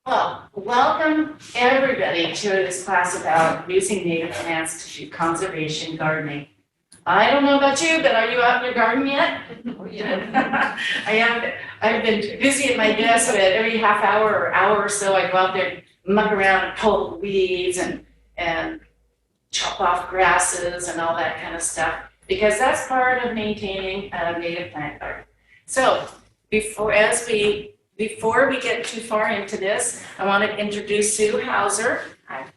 Well, welcome everybody to this class about using native plants to do conservation gardening. I don't know about you, but are you out in your garden yet? I've been busy at my desk, but every half hour or hour or so, I go out there, muck around and pull weeds and chop off grasses and all that kind of stuff, because that's part of maintaining a native plant garden. So before we get too far into this, I want to introduce Sue Hauser.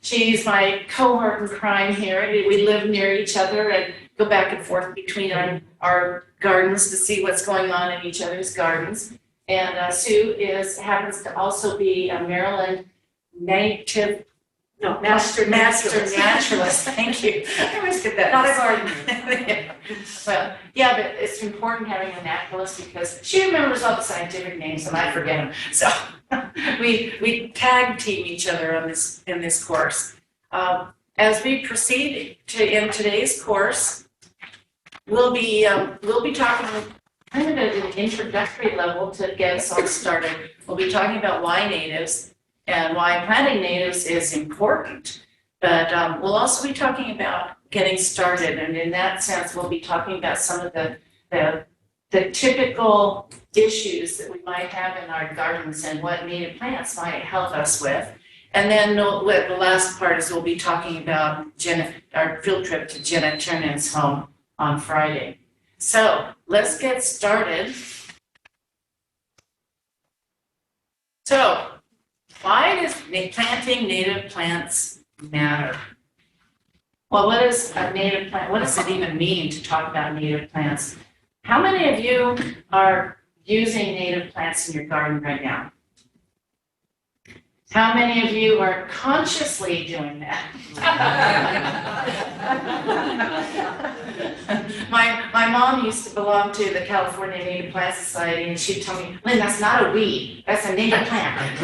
She's my cohort in crime here. We live near each other and go back and forth between our gardens to see what's going on in each other's gardens. And Sue happens to also be a Maryland master naturalist. Thank you. I always get that. Not a gardener. Well, yeah, but it's important having a naturalist because she remembers all the scientific names and I forget them. So we tag team each other on in this course. As we proceed in today's course, we'll be talking kind of at an introductory level to get us all started. We'll be talking about why natives and why planting natives is important. But we'll also be talking about getting started. And in that sense, we'll be talking about some of the typical issues that we might have in our gardens and what native plants might help us with. And then the last part is we'll be talking about our field trip to Jenna Turnan's home on Friday. So let's get started. So why does planting native plants matter? Well, what is a native plant? What does it even mean to talk about native plants? How many of you are using native plants in your garden right now? How many of you are consciously doing that? My mom used to belong to the California Native Plant Society, and she'd tell me, Lynn, that's not a weed, that's a native plant.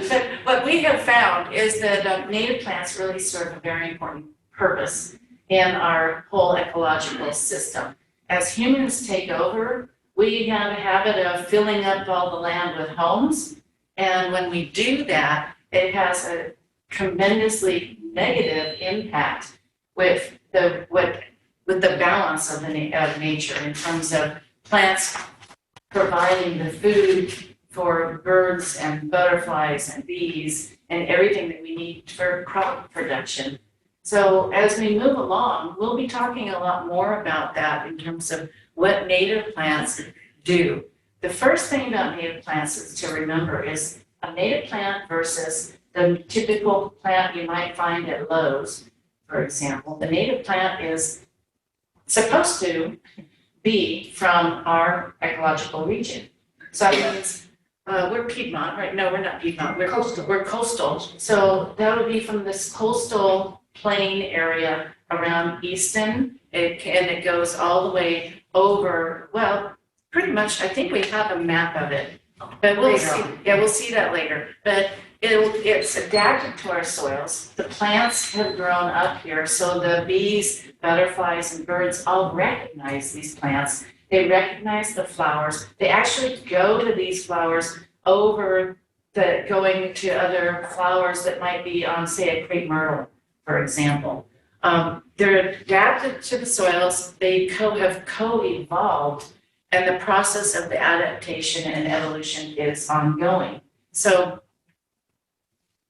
But what we have found is that native plants really serve a very important purpose in our whole ecological system. As humans take over, we have a habit of filling up all the land with homes. And when we do that, it has a tremendously negative impact with the balance of nature in terms of plants providing the food for birds and butterflies and bees and everything that we need for crop production. So as we move along, we'll be talking a lot more about that in terms of what native plants do. The first thing about native plants is to remember is a native plant versus the typical plant you might find at Lowe's, for example. The native plant is supposed to be from our ecological region. So that means we're Piedmont, right? No, we're not Piedmont. We're coastal. We're coastal. So that would be from this coastal plain area around Easton, and it goes all the way over, well, pretty much, I think we have a map of it, but we'll see. Yeah, we'll see that later. But it's adapted to our soils. The plants have grown up here, so the bees, butterflies, and birds all recognize these plants. They recognize the flowers. They actually go to these flowers over going to other flowers that might be on, say, a crepe myrtle, for example. They're adapted to the soils. They have co-evolved. And the process of the adaptation and evolution is ongoing. So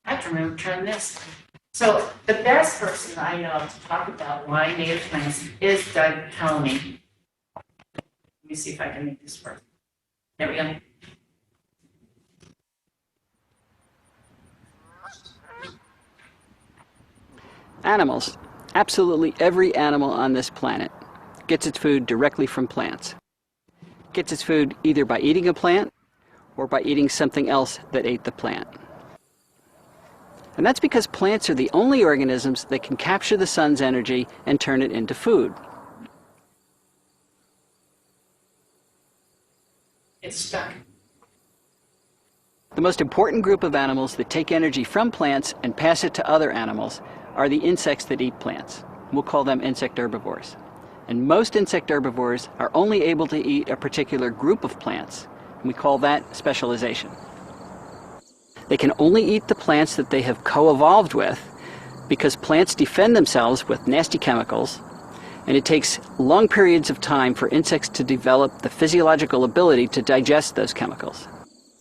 I have to turn this. So the best person I know to talk about why native plants is Doug Tony. Let me see if I can make this work. There we go. Animals. Absolutely every animal on this planet gets its food directly from plants. Gets its food either by eating a plant or by eating something else that ate the plant. And that's because plants are the only organisms that can capture the sun's energy and turn it into food. It's stuck. The most important group of animals that take energy from plants and pass it to other animals are the insects that eat plants. We'll call them insect herbivores. And most insect herbivores are only able to eat a particular group of plants. And we call that specialization. They can only eat the plants that they have co-evolved with, because plants defend themselves with nasty chemicals, and it takes long periods of time for insects to develop the physiological ability to digest those chemicals.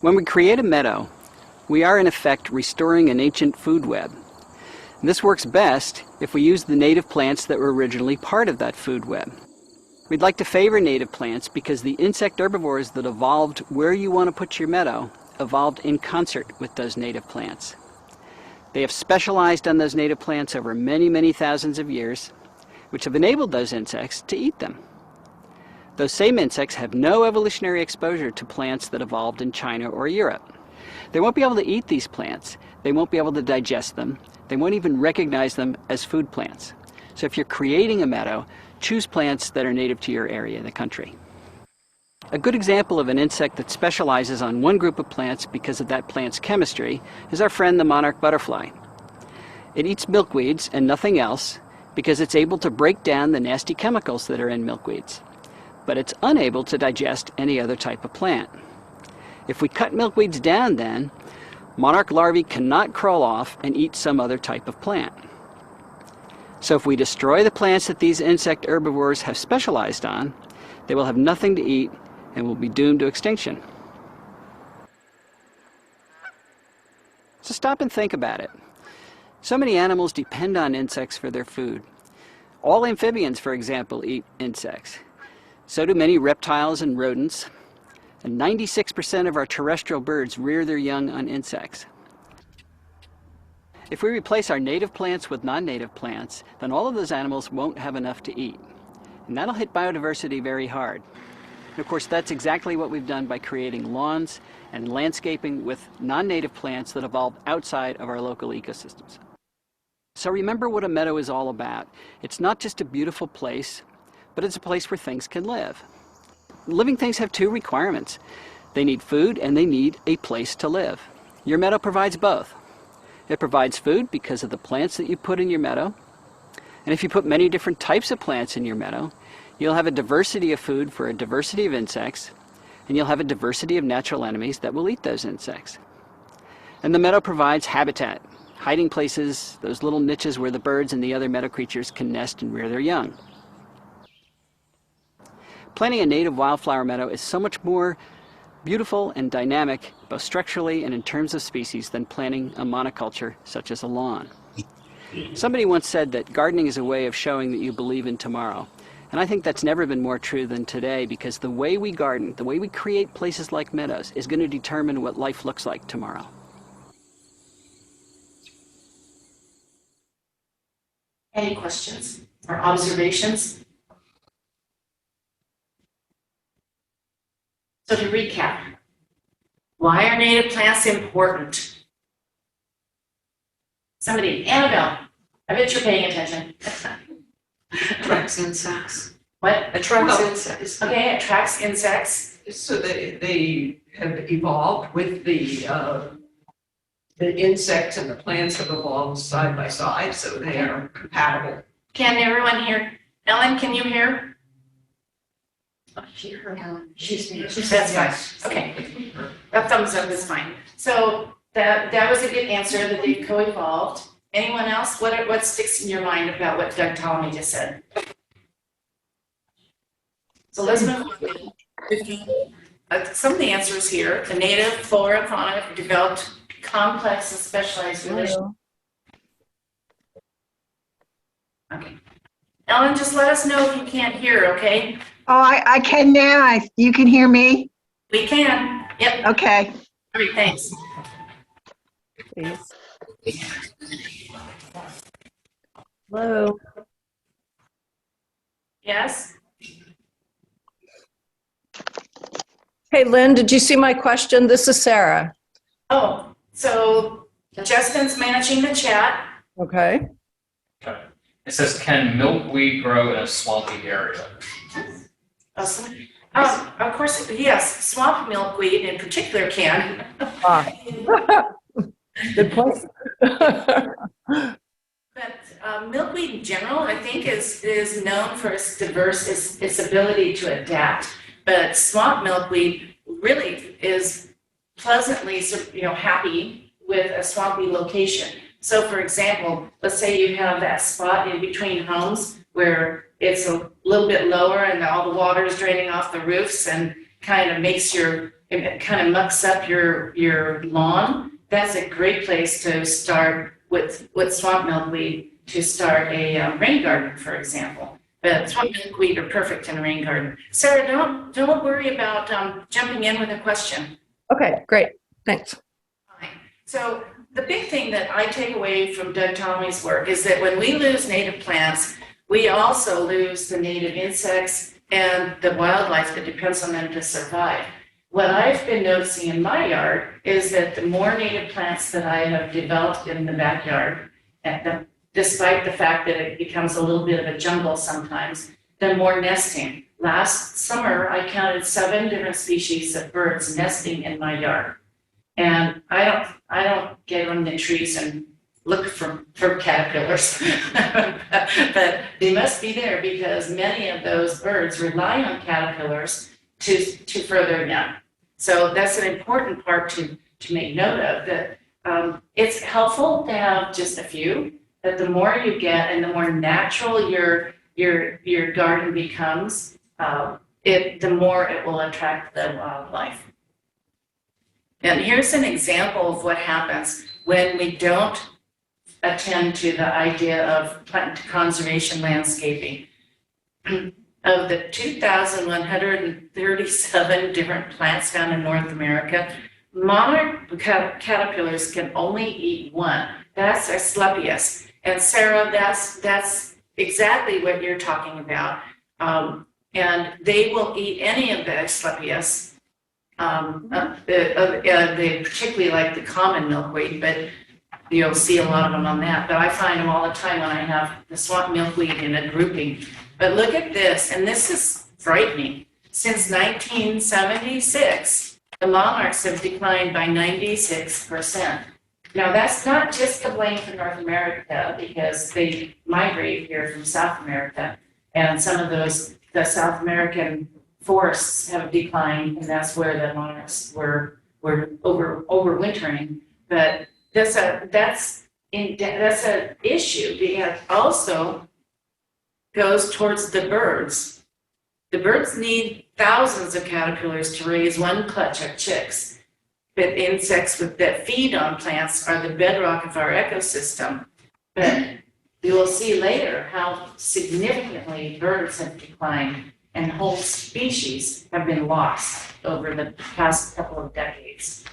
When we create a meadow, we are in effect restoring an ancient food web. And this works best if we use the native plants that were originally part of that food web. We'd like to favor native plants because the insect herbivores that evolved where you want to put your meadow evolved in concert with those native plants. They have specialized on those native plants over many, many thousands of years, which have enabled those insects to eat them. Those same insects have no evolutionary exposure to plants that evolved in China or Europe. They won't be able to eat these plants. They won't be able to digest them. They won't even recognize them as food plants. So if you're creating a meadow, choose plants that are native to your area in the country. A good example of an insect that specializes on one group of plants because of that plant's chemistry is our friend the monarch butterfly. It eats milkweeds and nothing else because it's able to break down the nasty chemicals that are in milkweeds, but it's unable to digest any other type of plant. If we cut milkweeds down then, monarch larvae cannot crawl off and eat some other type of plant. So if we destroy the plants that these insect herbivores have specialized on, they will have nothing to eat and will be doomed to extinction. So stop and think about it. So many animals depend on insects for their food. All amphibians, for example, eat insects. So do many reptiles and rodents. And 96% of our terrestrial birds rear their young on insects. If we replace our native plants with non-native plants, then all of those animals won't have enough to eat. And that'll hit biodiversity very hard. And of course, that's exactly what we've done by creating lawns and landscaping with non-native plants that evolved outside of our local ecosystems. So remember what a meadow is all about. It's not just a beautiful place, but it's a place where things can live. Living things have two requirements. They need food and they need a place to live. Your meadow provides both. It provides food because of the plants that you put in your meadow. And if you put many different types of plants in your meadow, you'll have a diversity of food for a diversity of insects, and you'll have a diversity of natural enemies that will eat those insects. And the meadow provides habitat, hiding places, those little niches where the birds and the other meadow creatures can nest and rear their young. Planting a native wildflower meadow is so much more beautiful and dynamic, both structurally and in terms of species, than planting a monoculture such as a lawn. Somebody once said that gardening is a way of showing that you believe in tomorrow. And I think that's never been more true than today, because the way we garden, the way we create places like meadows, is going to determine what life looks like tomorrow. Any questions or observations? So to recap, why are native plants important? Somebody, Annabelle, I bet you're paying attention. Attracts insects. What? Attracts insects. Okay, attracts insects. So they have evolved with the insects and the plants have evolved side by side, so they are compatible. Can everyone hear? Ellen, can you hear? She's That's fine. Okay. A thumbs up is fine. So that was a good answer, that they co-evolved. Anyone else? What sticks in your mind about what Doug Ptolemy just said? So let's move on. Some of the answers here. The native flora and fauna developed complex and specialized relationships. Okay. Ellen, just let us know if you can't hear, okay? Oh, I can now. You can hear me? We can. Yep. Okay. All right, thanks. Please. Hello. Yes? Hey, Lynn, did you see my question? This is Sarah. Oh, so Justin's managing the chat. Okay. Okay. It says, can milkweed grow in a swampy area? Of course, yes, swamp milkweed in particular can. Good place. But milkweed in general, I think, is known for its its ability to adapt. But swamp milkweed really is pleasantly, happy with a swampy location. So for example, let's say you have that spot in between homes where it's a little bit lower and all the water is draining off the roofs and kind of it kind of mucks up your lawn. That's a great place to start with swamp milkweed, to start a rain garden, for example. But swamp milkweed are perfect in a rain garden. Sarah, don't worry about jumping in with a question. Okay, great. Thanks. Fine. So the big thing that I take away from Doug Tommy's work is that when we lose native plants, we also lose the native insects and the wildlife that depends on them to survive. What I've been noticing in my yard is that the more native plants that I have developed in the backyard, despite the fact that it becomes a little bit of a jungle sometimes, the more nesting. Last summer, I counted 7 different species of birds nesting in my yard. And I don't get on the trees and look for caterpillars, but they must be there because many of those birds rely on caterpillars to further young. So that's an important part to make note of, that it's helpful to have just a few, but the more you get and the more natural your garden becomes, the more it will attract the wildlife. And here's an example of what happens when we don't attend to the idea of plant conservation landscaping. Of the 2,137 different plants found in North America, monarch caterpillars can only eat one. That's Asclepias. And Sarah, that's exactly what you're talking about. And they will eat any of the Asclepias. They particularly like the common milkweed, but you'll see a lot of them on that. But I find them all the time when I have the swamp milkweed in a grouping. But look at this, and this is frightening. Since 1976, the monarchs have declined by 96%. Now, that's not just to blame for North America, because they migrate here from South America, and some of the South American forests have declined, and that's where the monarchs were overwintering. But that's an issue, because also goes towards the birds. The birds need thousands of caterpillars to raise one clutch of chicks. But insects that feed on plants are the bedrock of our ecosystem. But you will see later how significantly birds have declined and whole species have been lost over the past couple of decades.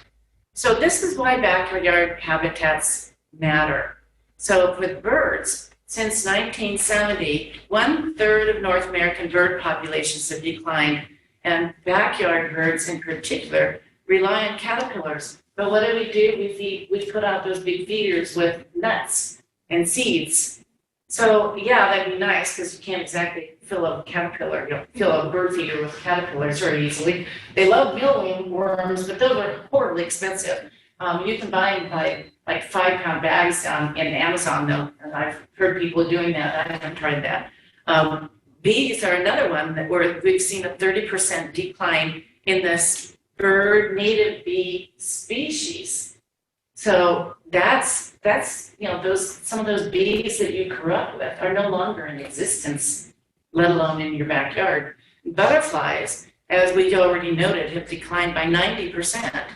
So this is why backyard habitats matter. So with birds, since 1970, 1/3 of North American bird populations have declined, and backyard birds in particular rely on caterpillars. But what do? We put out those big feeders with nuts and seeds. So yeah, that'd be nice because you can't exactly fill a bird feeder with caterpillars very easily. They love mealworms, but those are horribly expensive. You can buy them by like 5-pound bags in Amazon though, and I've heard people doing that. I haven't tried that. Bees are another one where we've seen a 30% decline in this native bee species. So that's some of those bees that you grew up with are no longer in existence, let alone in your backyard. Butterflies, as we already noted, have declined by 90%.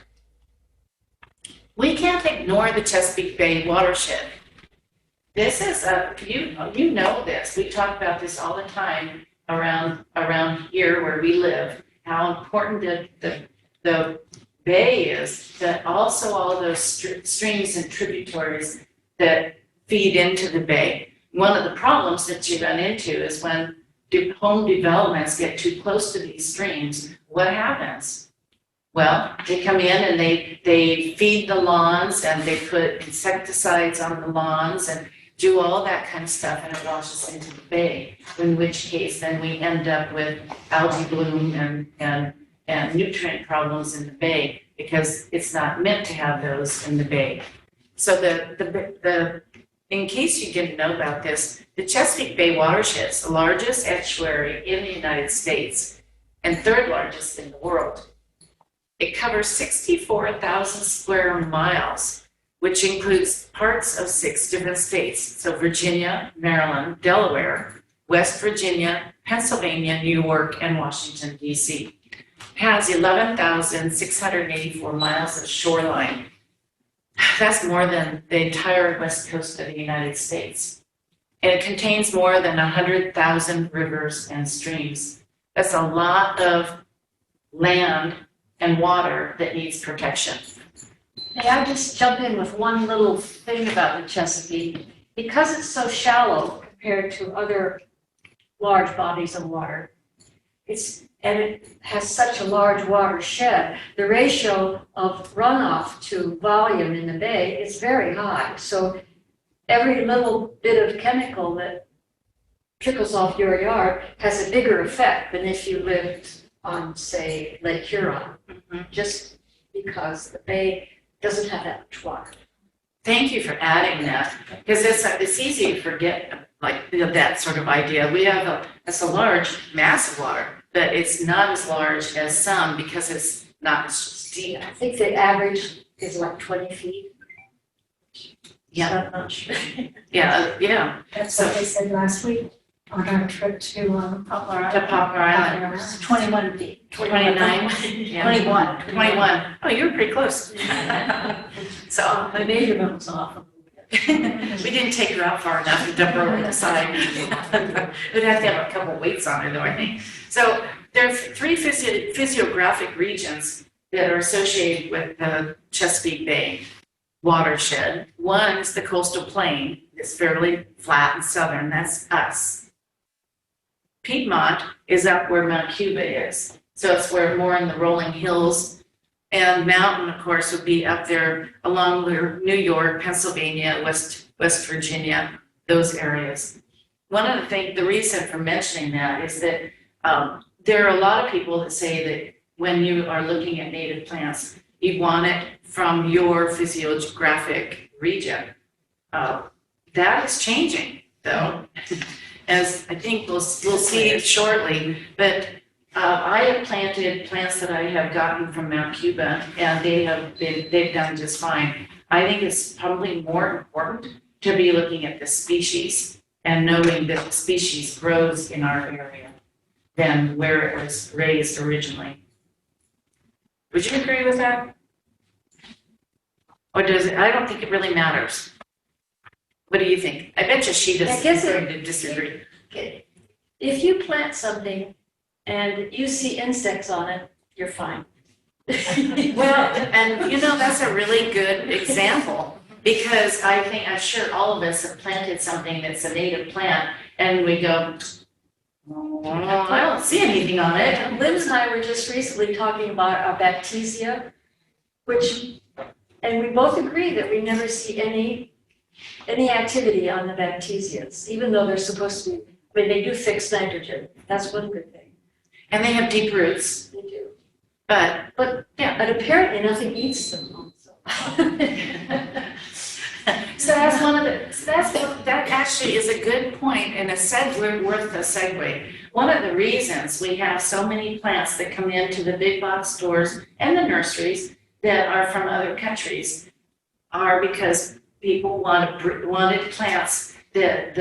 We can't ignore the Chesapeake Bay watershed. This is you know this. We talk about this all the time around here where we live. How important the bay is, that also all those streams and tributaries that feed into the bay. One of the problems that you run into is when home developments get too close to these streams. What happens? Well, they come in and they feed the lawns and they put insecticides on the lawns and do all that kind of stuff, and it washes into the bay, in which case then we end up with algae bloom and nutrient problems in the bay because it's not meant to have those in the bay. So in case you didn't know about this, the Chesapeake Bay watershed is the largest estuary in the United States and 3rd largest in the world. It covers 64,000 square miles. which includes parts of 6 different states. So Virginia, Maryland, Delaware, West Virginia, Pennsylvania, New York, and Washington, D.C. Has 11,684 miles of shoreline. That's more than the entire west coast of the United States. And it contains more than 100,000 rivers and streams. That's a lot of land and water that needs protection. May I just jump in with one little thing about the Chesapeake? Because it's so shallow compared to other large bodies of water, and it has such a large watershed, the ratio of runoff to volume in the bay is very high. So every little bit of chemical that trickles off your yard has a bigger effect than if you lived on, say, Lake Huron, just because the bay doesn't have that much water. Thank you for adding that, because it's easy to forget, like, that sort of idea. We have it's a large mass of water, but it's not as large as some because it's not as deep. I think the average is like 20 feet. Yeah. I'm not sure. Yeah. That's what they said last week on our trip to Poplar To Poplar Island. It was 21 feet. 29? Yeah. 21. 21. Oh, you were pretty close. So My measurement was off a little bit. we didn't take her out far enough to dump her over the side. We'd have to have a couple weights on her though, I think. So there are 3 physiographic regions that are associated with the Chesapeake Bay watershed. One is the coastal plain. It's fairly flat and southern. That's us. Piedmont is up where Mount Cuba is. So it's where more in the rolling hills. And mountain, of course, would be up there along where New York, Pennsylvania, West Virginia, those areas. One of the reason for mentioning that is that there are a lot of people that say that when you are looking at native plants, you want it from your physiographic region. That is changing, though, as I think we'll see shortly. But I have planted plants that I have gotten from Mount Cuba, and they've done just fine. I think it's probably more important to be looking at the species and knowing that the species grows in our area than where it was raised originally. Would you agree with that? Or does it? I don't think it really matters. What do you think? I bet you she doesn't going to disagree. If you plant something and you see insects on it, you're fine. Well, and that's a really good example, because I'm sure all of us have planted something that's a native plant and we go, I don't see anything on it. Lynn and I were just recently talking about our bactesia, and we both agree that we never see any activity on the bactesias, even though they're supposed to be, they do fix nitrogen. That's one good thing. And they have deep roots, They do. but But apparently nothing eats them also. so that actually is a good point and worth a segue. One of the reasons we have so many plants that come into the big box stores and the nurseries that are from other countries are because people wanted plants that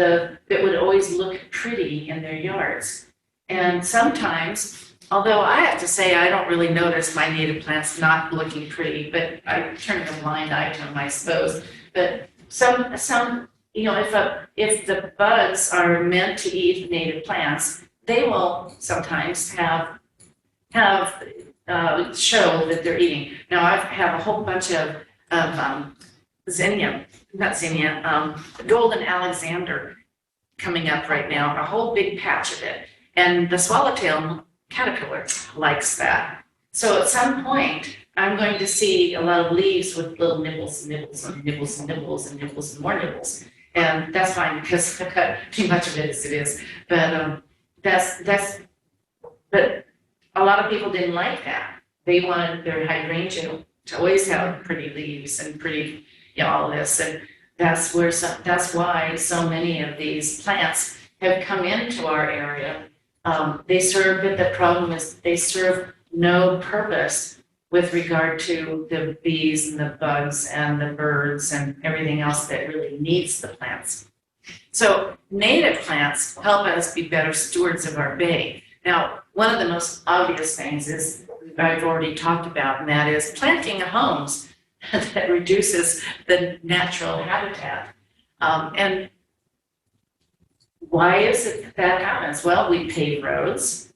would always look pretty in their yards. And sometimes, although I have to say I don't really notice my native plants not looking pretty, but I turn a blind eye to them, I suppose. But some if the bugs are meant to eat native plants, they will sometimes have show that they're eating. Now I have a whole bunch of golden Alexander coming up right now, a whole big patch of it. And the swallowtail caterpillar likes that. So at some point, I'm going to see a lot of leaves with little nibbles and nibbles and nibbles and nibbles and nibbles and more nibbles. And that's fine because I've got too much of it as it is. But but a lot of people didn't like that. They wanted their hydrangea to always have pretty leaves and pretty, all this. And that's why so many of these plants have come into our area. But the problem is they serve no purpose with regard to the bees and the bugs and the birds and everything else that really needs the plants. So native plants help us be better stewards of our bay. Now, one of the most obvious things is I've already talked about, and that is planting homes that reduces the natural habitat. And why is it that happens? Well, we pave roads,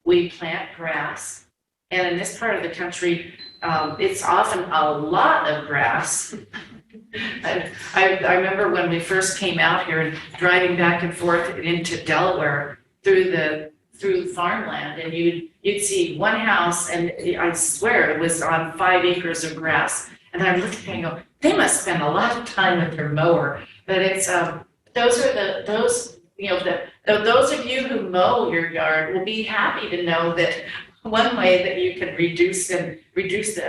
we plant grass, and in this part of the country, it's often a lot of grass. I remember when we first came out here and driving back and forth into Delaware through farmland, and you'd see one house, and I swear it was on 5 acres of grass. And I'm looking and go, they must spend a lot of time with their mower. But it's those of you who mow your yard will be happy to know that one way that you can reduce the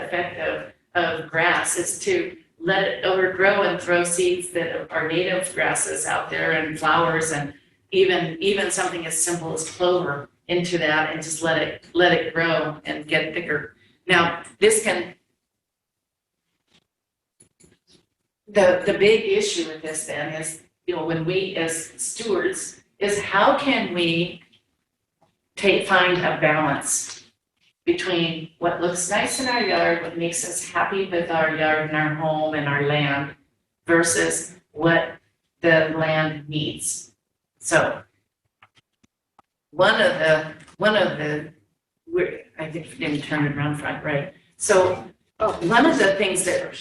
effect of grass is to let it overgrow and throw seeds that are native grasses out there and flowers and even something as simple as clover into that and just let it grow and get bigger. Now, the big issue with this then is, when we as stewards, is how can we find a balance between what looks nice in our yard, what makes us happy with our yard and our home and our land, versus what the land needs. So one of the I didn't turn it around front, right? So one of the things that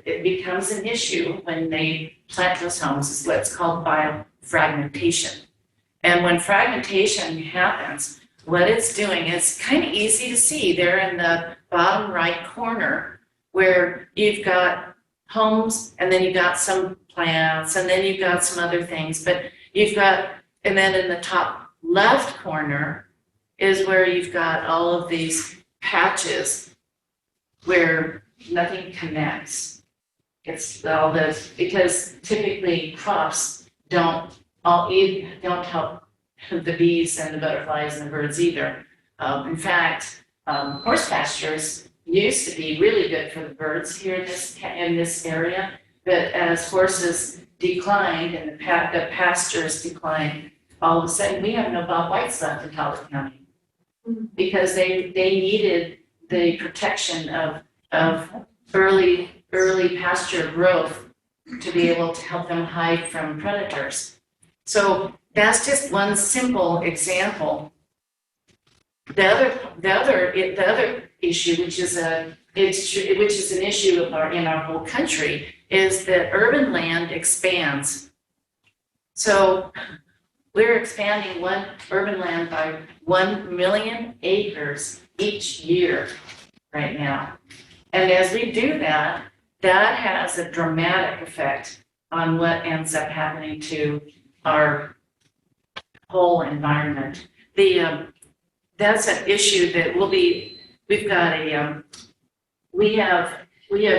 it becomes an issue when they plant those homes is what's called biofragmentation. And when fragmentation happens, what it's doing is kind of easy to see there in the bottom right corner, where you've got homes and then you've got some plants and then you've got some other things, and then in the top left corner is where you've got all of these patches where nothing connects. It's all this, because typically crops don't help the bees and the butterflies and the birds either. In fact, horse pastures used to be really good for the birds here in this area, but as horses declined and the pastures declined, all of a sudden we have no Bob Whites left in Talbot County because they needed the protection of early pasture growth to be able to help them hide from predators. So that's just one simple example. The other issue, which is an issue in our whole country, is that urban land expands. So we're expanding urban land by 1 million acres each year right now. And as we do that, that has a dramatic effect on what ends up happening to our whole environment. That's an issue that we have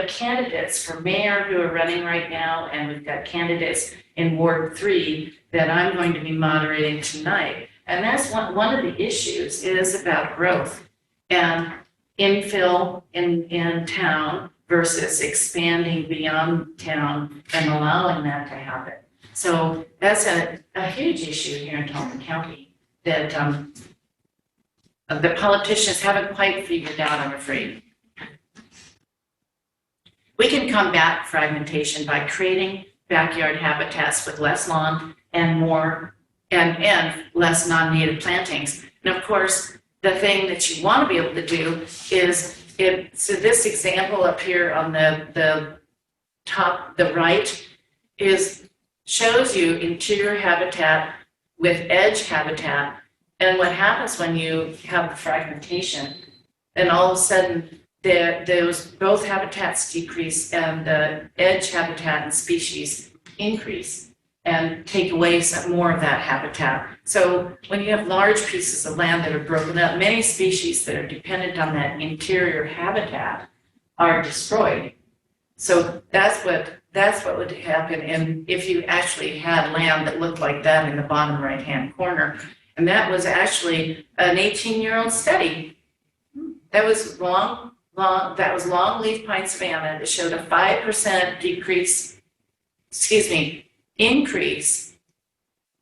candidates for mayor who are running right now, and we've got candidates in Ward 3 that I'm going to be moderating tonight. And that's one of the issues is about growth and infill in town versus expanding beyond town and allowing that to happen. So that's a huge issue here in Talbot County that the politicians haven't quite figured out, I'm afraid. We can combat fragmentation by creating backyard habitats with less lawn and more and less non-native plantings. And of course, the thing that you want to be able to do is so this example up here on the top, the right, shows you interior habitat with edge habitat. And what happens when you have the fragmentation, and all of a sudden both habitats decrease and the edge habitat and species increase and take away some more of that habitat. So when you have large pieces of land that are broken up, many species that are dependent on that interior habitat are destroyed. So that's what would happen if you actually had land that looked like that in the bottom right-hand corner. And that was actually an 18-year-old study. that was longleaf pine savanna that showed a 5% increase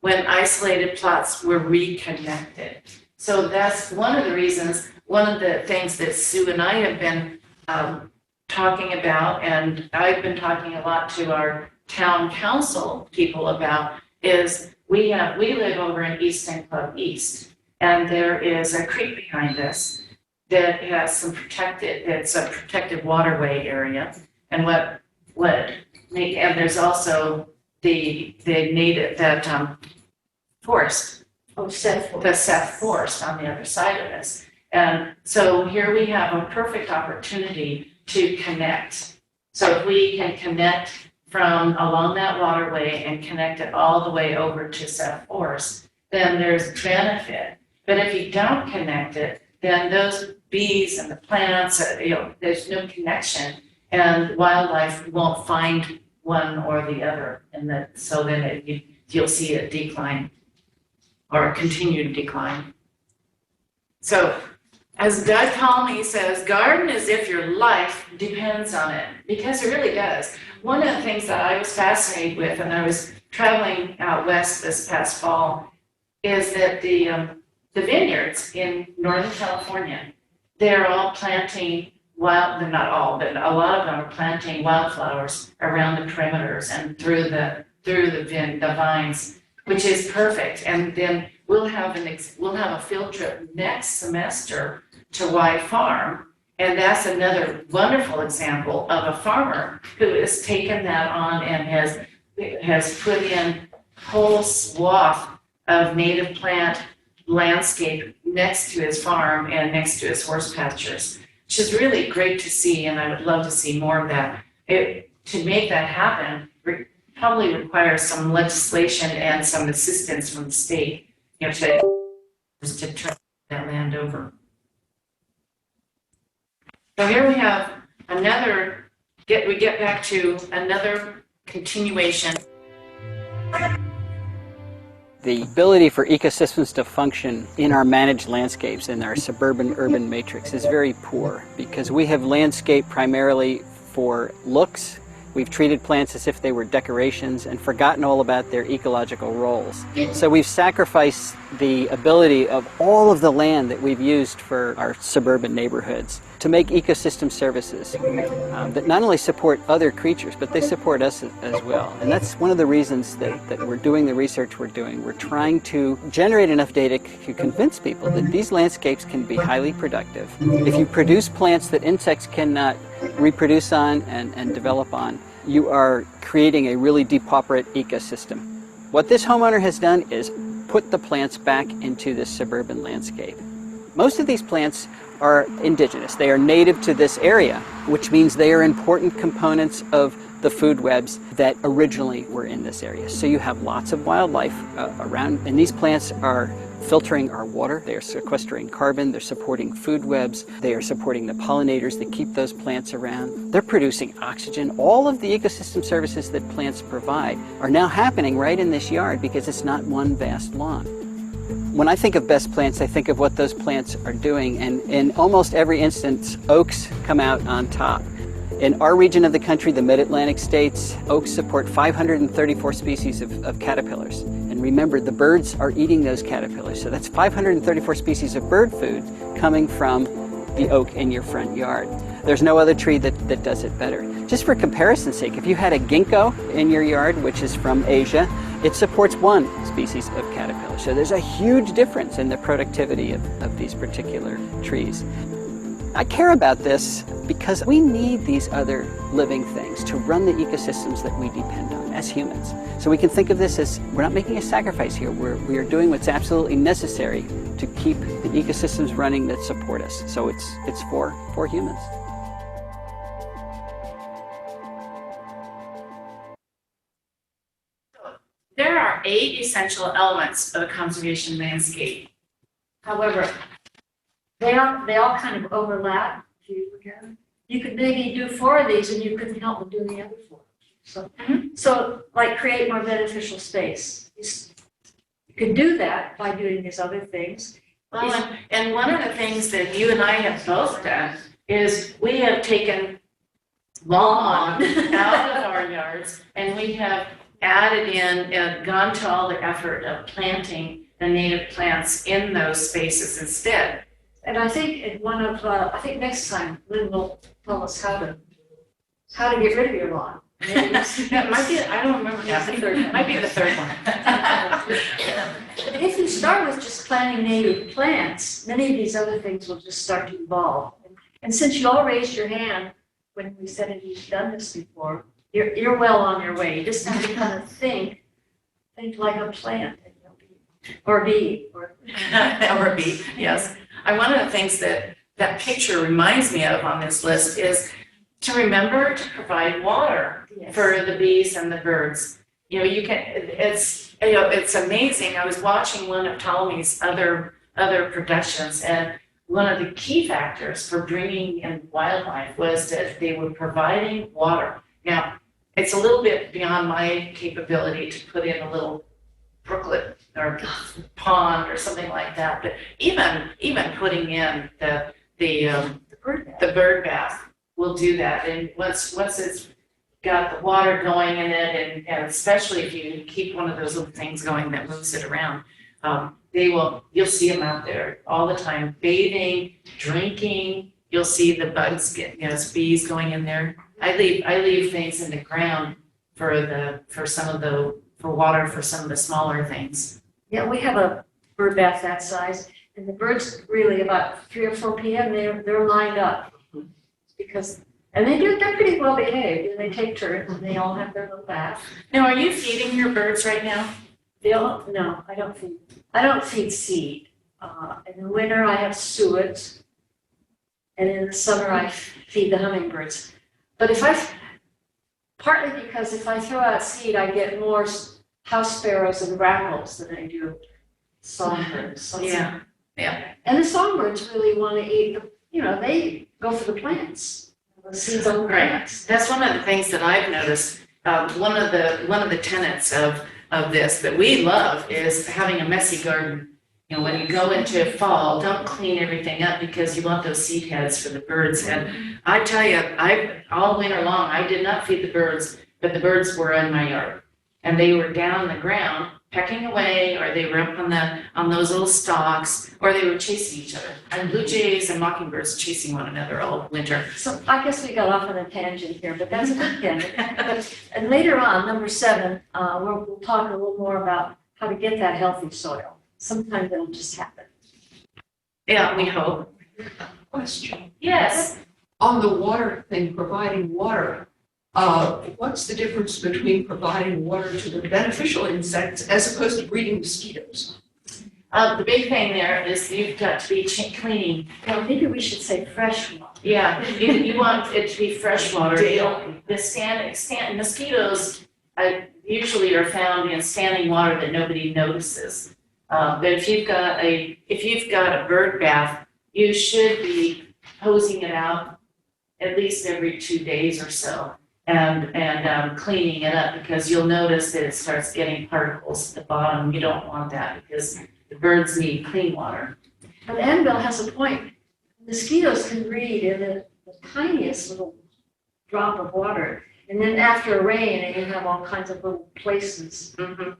when isolated plots were reconnected. So that's one of the reasons, one of the things that Sue and I have been talking about, and I've been talking a lot to our town council people about, is we live over in Easton Club East, and there is a creek behind us that has it's a protected waterway area, and and there's also the native, forest, Oh, set the Seth Forest on the other side of us. And so here we have a perfect opportunity to connect. So if we can connect from along that waterway and connect it all the way over to Seth Forest, then there's benefit. But if you don't connect it, then those bees and the plants, there's no connection, and wildlife won't find one or the other, and so then you'll see a decline or a continued decline. So, as Doug Calmey says, garden as if your life depends on it, because it really does. One of the things that I was fascinated with, and I was traveling out west this past fall, is that the vineyards in Northern California, they're all planting they're not all, but a lot of them are planting wildflowers around the perimeters and through the vines, which is perfect. And then we'll have a field trip next semester to Y Farm, and that's another wonderful example of a farmer who has taken that on and has put in whole swath of native plant landscape next to his farm and next to his horse pastures, which is really great to see, and I would love to see more of that. To make that happen probably requires some legislation and some assistance from the state, to turn that land over. So here we have we get back to another continuation. The ability for ecosystems to function in our managed landscapes, in our suburban-urban matrix, is very poor because we have landscaped primarily for looks. We've treated plants as if they were decorations and forgotten all about their ecological roles. So we've sacrificed the ability of all of the land that we've used for our suburban neighborhoods to make ecosystem services that not only support other creatures, but they support us as well. And that's one of the reasons that we're doing the research we're doing. We're trying to generate enough data to convince people that these landscapes can be highly productive. If you produce plants that insects cannot reproduce on and develop on, you are creating a really depauperate ecosystem. What this homeowner has done is put the plants back into this suburban landscape. Most of these plants are indigenous. They are native to this area, which means they are important components of the food webs that originally were in this area. So you have lots of wildlife around, and these plants are filtering our water, they are sequestering carbon, they're supporting food webs, they are supporting the pollinators that keep those plants around, they're producing oxygen. All of the ecosystem services that plants provide are now happening right in this yard because it's not one vast lawn. When I think of best plants, I think of what those plants are doing, and in almost every instance, oaks come out on top. In our region of the country, the mid-Atlantic states, oaks support 534 species of caterpillars. And remember, the birds are eating those caterpillars. So that's 534 species of bird food coming from the oak in your front yard. There's no other tree that does it better. Just for comparison's sake, if you had a ginkgo in your yard, which is from Asia, it supports one species of caterpillar. So there's a huge difference in the productivity of these particular trees. I care about this because we need these other living things to run the ecosystems that we depend on as humans. So we can think of this as, we're not making a sacrifice here, we are doing what's absolutely necessary to keep the ecosystems running that support us. So it's for humans. There are 8 essential elements of a conservation landscape. However, they all kind of overlap. If you look at them, you could maybe do 4 of these, and you couldn't help but do the other 4. So like create more beneficial space. You could do that by doing these other things, Well, and one of the things that you and I have both done is we have taken lawn out of our yards and we have added in, gone to all the effort of planting the native plants in those spaces instead. And I think in one of, I think next time Lynn will tell us how to get rid of your lawn. Maybe That might be, I don't remember, Yeah, the third one. might be the third one. But if you start with just planting native plants, many of these other things will just start to evolve. And since you all raised your hand when we said that you've done this before, you're well on your way. You just have to kind of think like a plant, and you'll be, or bee, or. Or B, yes. One of the things that picture reminds me of on this list is to remember to provide water Yes. for the bees and the birds. You know, it's amazing. I was watching one of Ptolemy's other productions, and one of the key factors for bringing in wildlife was that they were providing water. Now, it's a little bit beyond my capability to put in a little brooklet or pond or something like that, but even putting in the bird bath will do that. And once it's got the water going in it, and especially if you keep one of those little things going that moves it around, you'll see them out there all the time, bathing, drinking. You'll see the bugs bees going in there. I leave things in the ground for water for some of the smaller things. Yeah, we have a bird bath that size, and the birds really about 3 or 4 p.m. they're lined up and they're pretty well behaved, and they take turns and they all have their little bath. Now, are you feeding your birds right now? No, I don't feed seed. In the winter I have suet, and in the summer I feed the hummingbirds. But partly because if I throw out seed, I get more house sparrows and grackles than I do songbirds. So Yeah. and the songbirds really want to eat they go for the plants, the seeds on the Right. plants. That's one of the things that I've noticed. One of the tenets of this that we love is having a messy garden. You know, when you go into fall, don't clean everything up because you want those seed heads for the birds. And I tell you, all winter long, I did not feed the birds, but the birds were in my yard. And they were down the ground pecking away, or they were up on those little stalks, or they were chasing each other. And blue jays and mockingbirds chasing one another all winter. So I guess we got off on a tangent here, but that's a good tangent. And later on, number 7, we'll talk a little more about how to get that healthy soil. Sometimes it'll just happen. Yeah, we hope. Question. Yes. On the water thing, providing water, what's the difference between providing water to the beneficial insects as opposed to breeding mosquitoes? The big thing there is you've got to be cleaning. Well, maybe we should say fresh water. Yeah, you want it to be fresh water. Daily. The mosquitoes usually are found in standing water that nobody notices. But if you've got a bird bath, you should be hosing it out at least every 2 days or so, and cleaning it up, because you'll notice that it starts getting particles at the bottom. You don't want that because the birds need clean water. But Annabelle has a point. Mosquitoes can breed in the tiniest little drop of water. And then after a rain, and you have all kinds of little places. Mhm.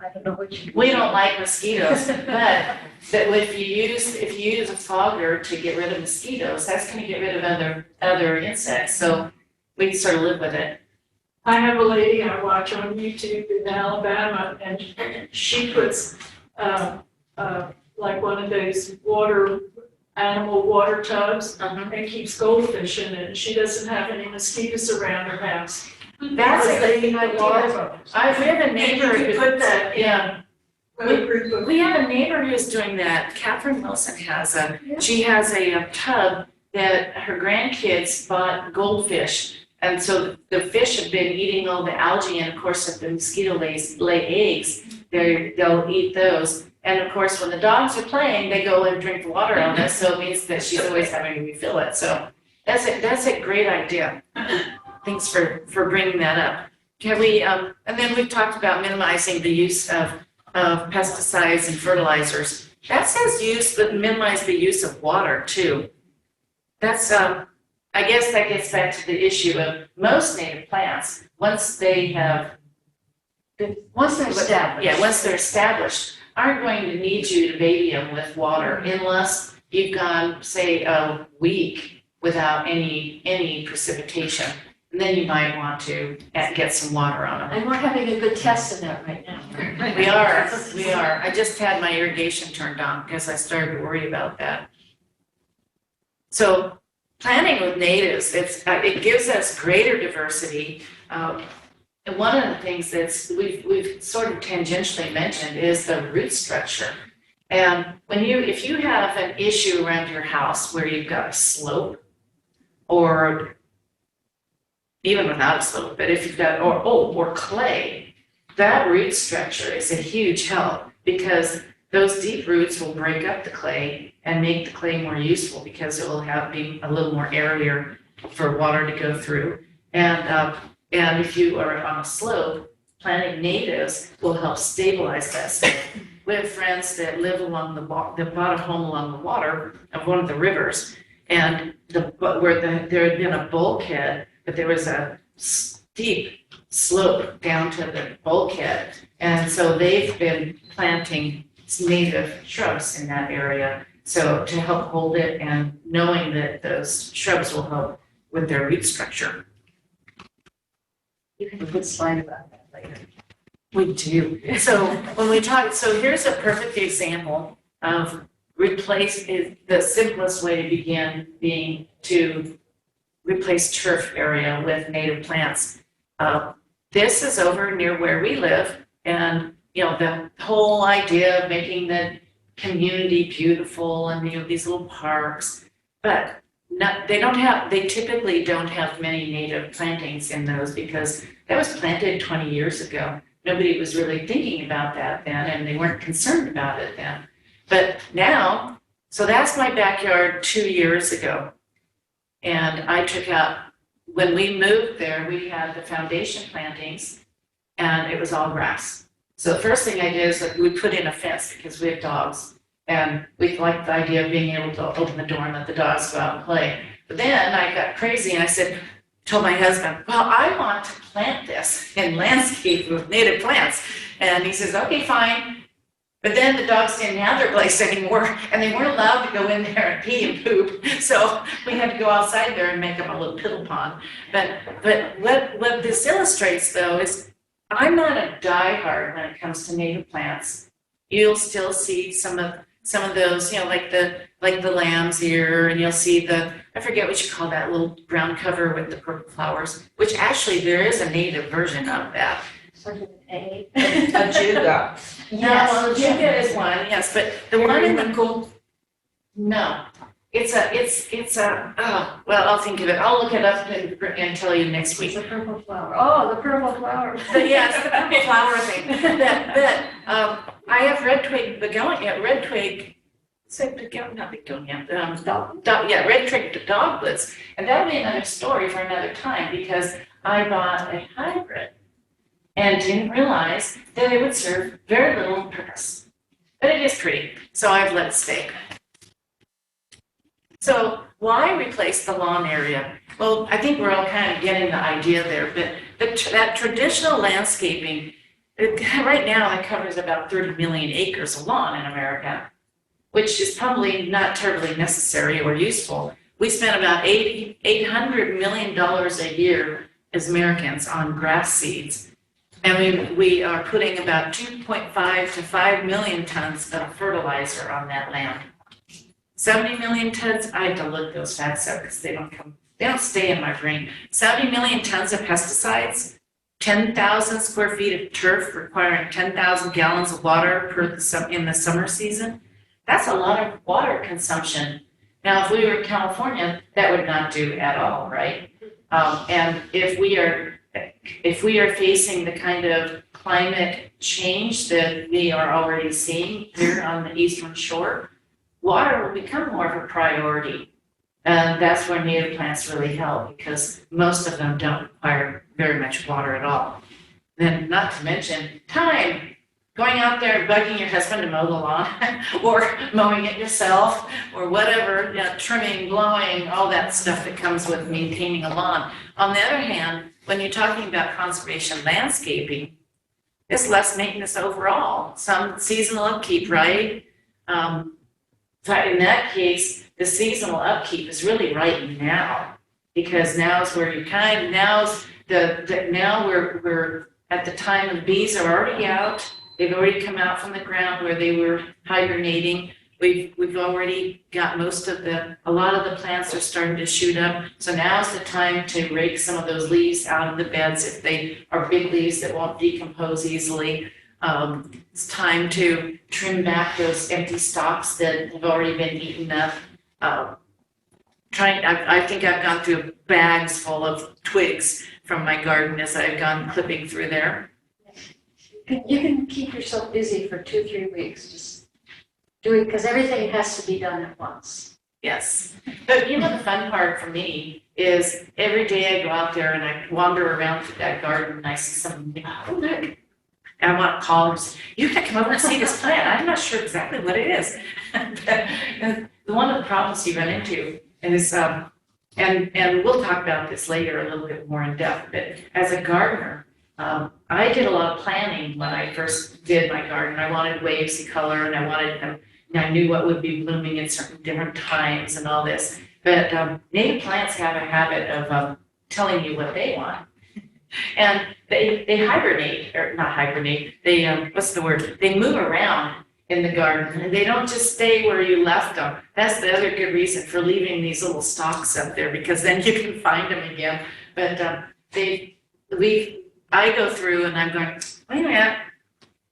I don't know what you. We don't like mosquitoes, but if you use a fogger to get rid of mosquitoes, that's going to get rid of other insects. So we sort of live with it. I have a lady I watch on YouTube in Alabama, and she puts, like one of those animal water tubs, and keeps goldfish in it, and she doesn't have any mosquitoes around her house. That's a They good have larvae. idea. We have a neighbor You who could put that yeah. in a group of. We have a neighbor who's doing that. Catherine Wilson has she has a tub that her grandkids bought goldfish. And so the fish have been eating all the algae, and of course if the mosquito lay eggs, they'll eat those. And of course, when the dogs are playing, they go and drink the water out of it, so it means that she's always having to refill it. So that's a great idea. Thanks for bringing that up. Can we, and then we've talked about minimizing the use of pesticides and fertilizers. That says use, but minimize the use of water too. That's, I guess that gets back to the issue of most native plants, once they have. Once they're established. Yeah, once they're established, aren't going to need you to baby them with water unless you've gone, say, a week without any precipitation. And then you might want to get some water on them. And we're having a good test of that right now. We are. I just had my irrigation turned on because I started to worry about that. So planting with natives, it gives us greater diversity. And one of the things we've sort of tangentially mentioned is the root structure. And if you have an issue around your house where you've got a slope, or even without a slope, but if you've got, or clay, that root structure is a huge help because those deep roots will break up the clay and make the clay more useful because it will be a little more area for water to go through. And if you are on a slope, planting natives will help stabilize that slope. We have friends that live along they bought a home along the water of one of the rivers, and there had been a bulkhead, but there was a steep slope down to the bulkhead, and so they've been planting native shrubs in that area, so to help hold it, and knowing that those shrubs will help with their root structure. You can have a good slide about that later. We do. So when we talk, so here's a perfect example of the simplest way to begin being to replace turf area with native plants. This is over near where we live, and the whole idea of making the community beautiful and these little parks, but they typically don't have many native plantings in those because that was planted 20 years ago. Nobody was really thinking about that then, and they weren't concerned about it then. But now, so that's my backyard 2 years ago. And I took out, when we moved there, we had the foundation plantings and it was all grass. So the first thing I did is we put in a fence because we have dogs. And we liked the idea of being able to open the door and let the dogs go out and play. But then I got crazy and I told my husband, well, I want to plant this in landscape with native plants. And he says, okay, fine. But then the dogs didn't have their place anymore and they weren't allowed to go in there and pee and poop. So we had to go outside there and make them a little piddle pond. But what this illustrates though is I'm not a diehard when it comes to native plants. You'll still see some of those, like the lamb's ear, and you'll see I forget what you call that little ground cover with the purple flowers, which actually there is a native version of that. Sort of an A. A juga. No, Juga is one, yes, but the one in the no, it's a, well, I'll think of it. I'll look it up and tell you next week. It's a purple flower. Oh, the purple flower. But yes, the purple flower thing. I have red twig begonia, not begonia, red twig dogwoods. And that'll be another story for another time because I bought a hybrid and didn't realize that it would serve very little purpose. But it is pretty, so I've let it stay. So why replace the lawn area? Well, I think we're all kind of getting the idea there, but that traditional landscaping, right now it covers about 30 million acres of lawn in America, which is probably not terribly necessary or useful. We spend about $800 million a year as Americans on grass seeds. And we are putting about 2.5 to 5 million tons of fertilizer on that land. 70 million tons, I have to look those facts up because they don't stay in my brain. 70 million tons of pesticides, 10,000 square feet of turf requiring 10,000 gallons of water in the summer season. That's a lot of water consumption. Now, if we were in California, that would not do at all, right? And if we are facing the kind of climate change that we are already seeing here on the Eastern Shore, water will become more of a priority. And that's where native plants really help because most of them don't require very much water at all. Then not to mention time. going out there and bugging your husband to mow the lawn, or mowing it yourself, or whatever, trimming, blowing, all that stuff that comes with maintaining a lawn. On the other hand, when you're talking about conservation landscaping, there's less maintenance overall, some seasonal upkeep, right? But in that case, the seasonal upkeep is really right now, because now is where now we're at the time when the bees are already out. They've already come out from the ground where they were hibernating. We've already got a lot of the plants are starting to shoot up. So now's the time to rake some of those leaves out of the beds if they are big leaves that won't decompose easily. It's time to trim back those empty stalks that have already been eaten up. I think I've gone through bags full of twigs from my garden as I've gone clipping through there. You can keep yourself busy for 2-3 weeks, just doing, because everything has to be done at once. Yes, but the fun part for me is every day I go out there and I wander around through that garden and I see something, oh look, I want to call them, you can come over and see this plant. I'm not sure exactly what it is. One of the problems you run into is, and we'll talk about this later a little bit more in depth, but as a gardener, I did a lot of planning when I first did my garden. I wanted waves of color, and I knew what would be blooming at certain different times and all this. But native plants have a habit of telling you what they want. And they hibernate, or not hibernate, they, They move around in the garden, and they don't just stay where you left them. That's the other good reason for leaving these little stalks up there, because then you can find them again. But I go through and I'm going, wait a minute,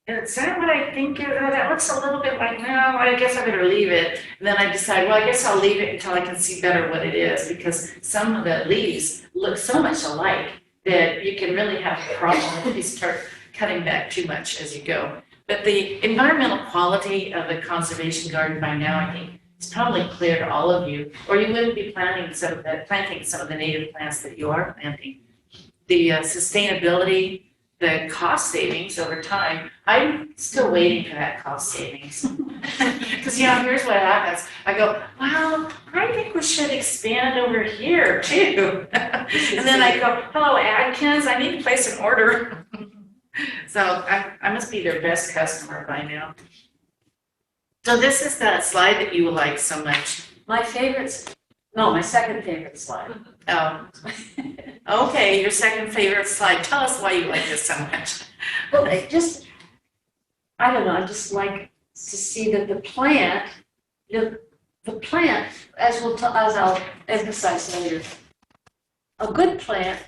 is that what I think? That looks a little bit like, no, I guess I better leave it. And then I decide, well, I guess I'll leave it until I can see better what it is, because some of the leaves look so much alike that you can really have a problem if you start cutting back too much as you go. But the environmental quality of the conservation garden by now, I think, is probably clear to all of you, or you wouldn't be planting some of the native plants that you are planting. The sustainability, the cost savings over time, I'm still waiting for that cost savings. Because, here's what happens. I go, well, I think we should expand over here too. And then I go, hello, Adkins, I need to place an order. So I must be their best customer by now. So this is that slide that you like so much. My second favorite slide. Oh, okay, your second favorite slide. Tell us why you like this so much. Well, I don't know, I just like to see that the plant, as I'll emphasize later, a good plant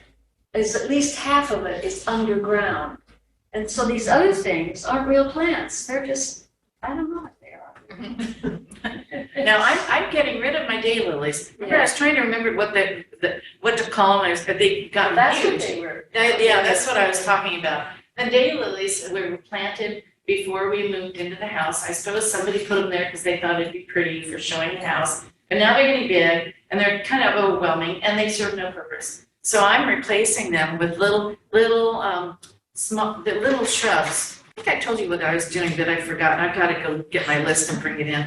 is at least half of it is underground. And so these other things aren't real plants. They're just, I don't know what they are. Now, I'm getting rid of my daylilies. Remember, I was trying to remember what to call them. They got That's huge. what they were. Yeah, that's what I was talking about. The daylilies were planted before we moved into the house. I suppose somebody put them there because they thought it'd be pretty for showing the house. But now they're getting big and they're kind of overwhelming and they serve no purpose. So I'm replacing them with little shrubs. I think I told you what I was doing, but I forgot. I've got to go get my list and bring it in.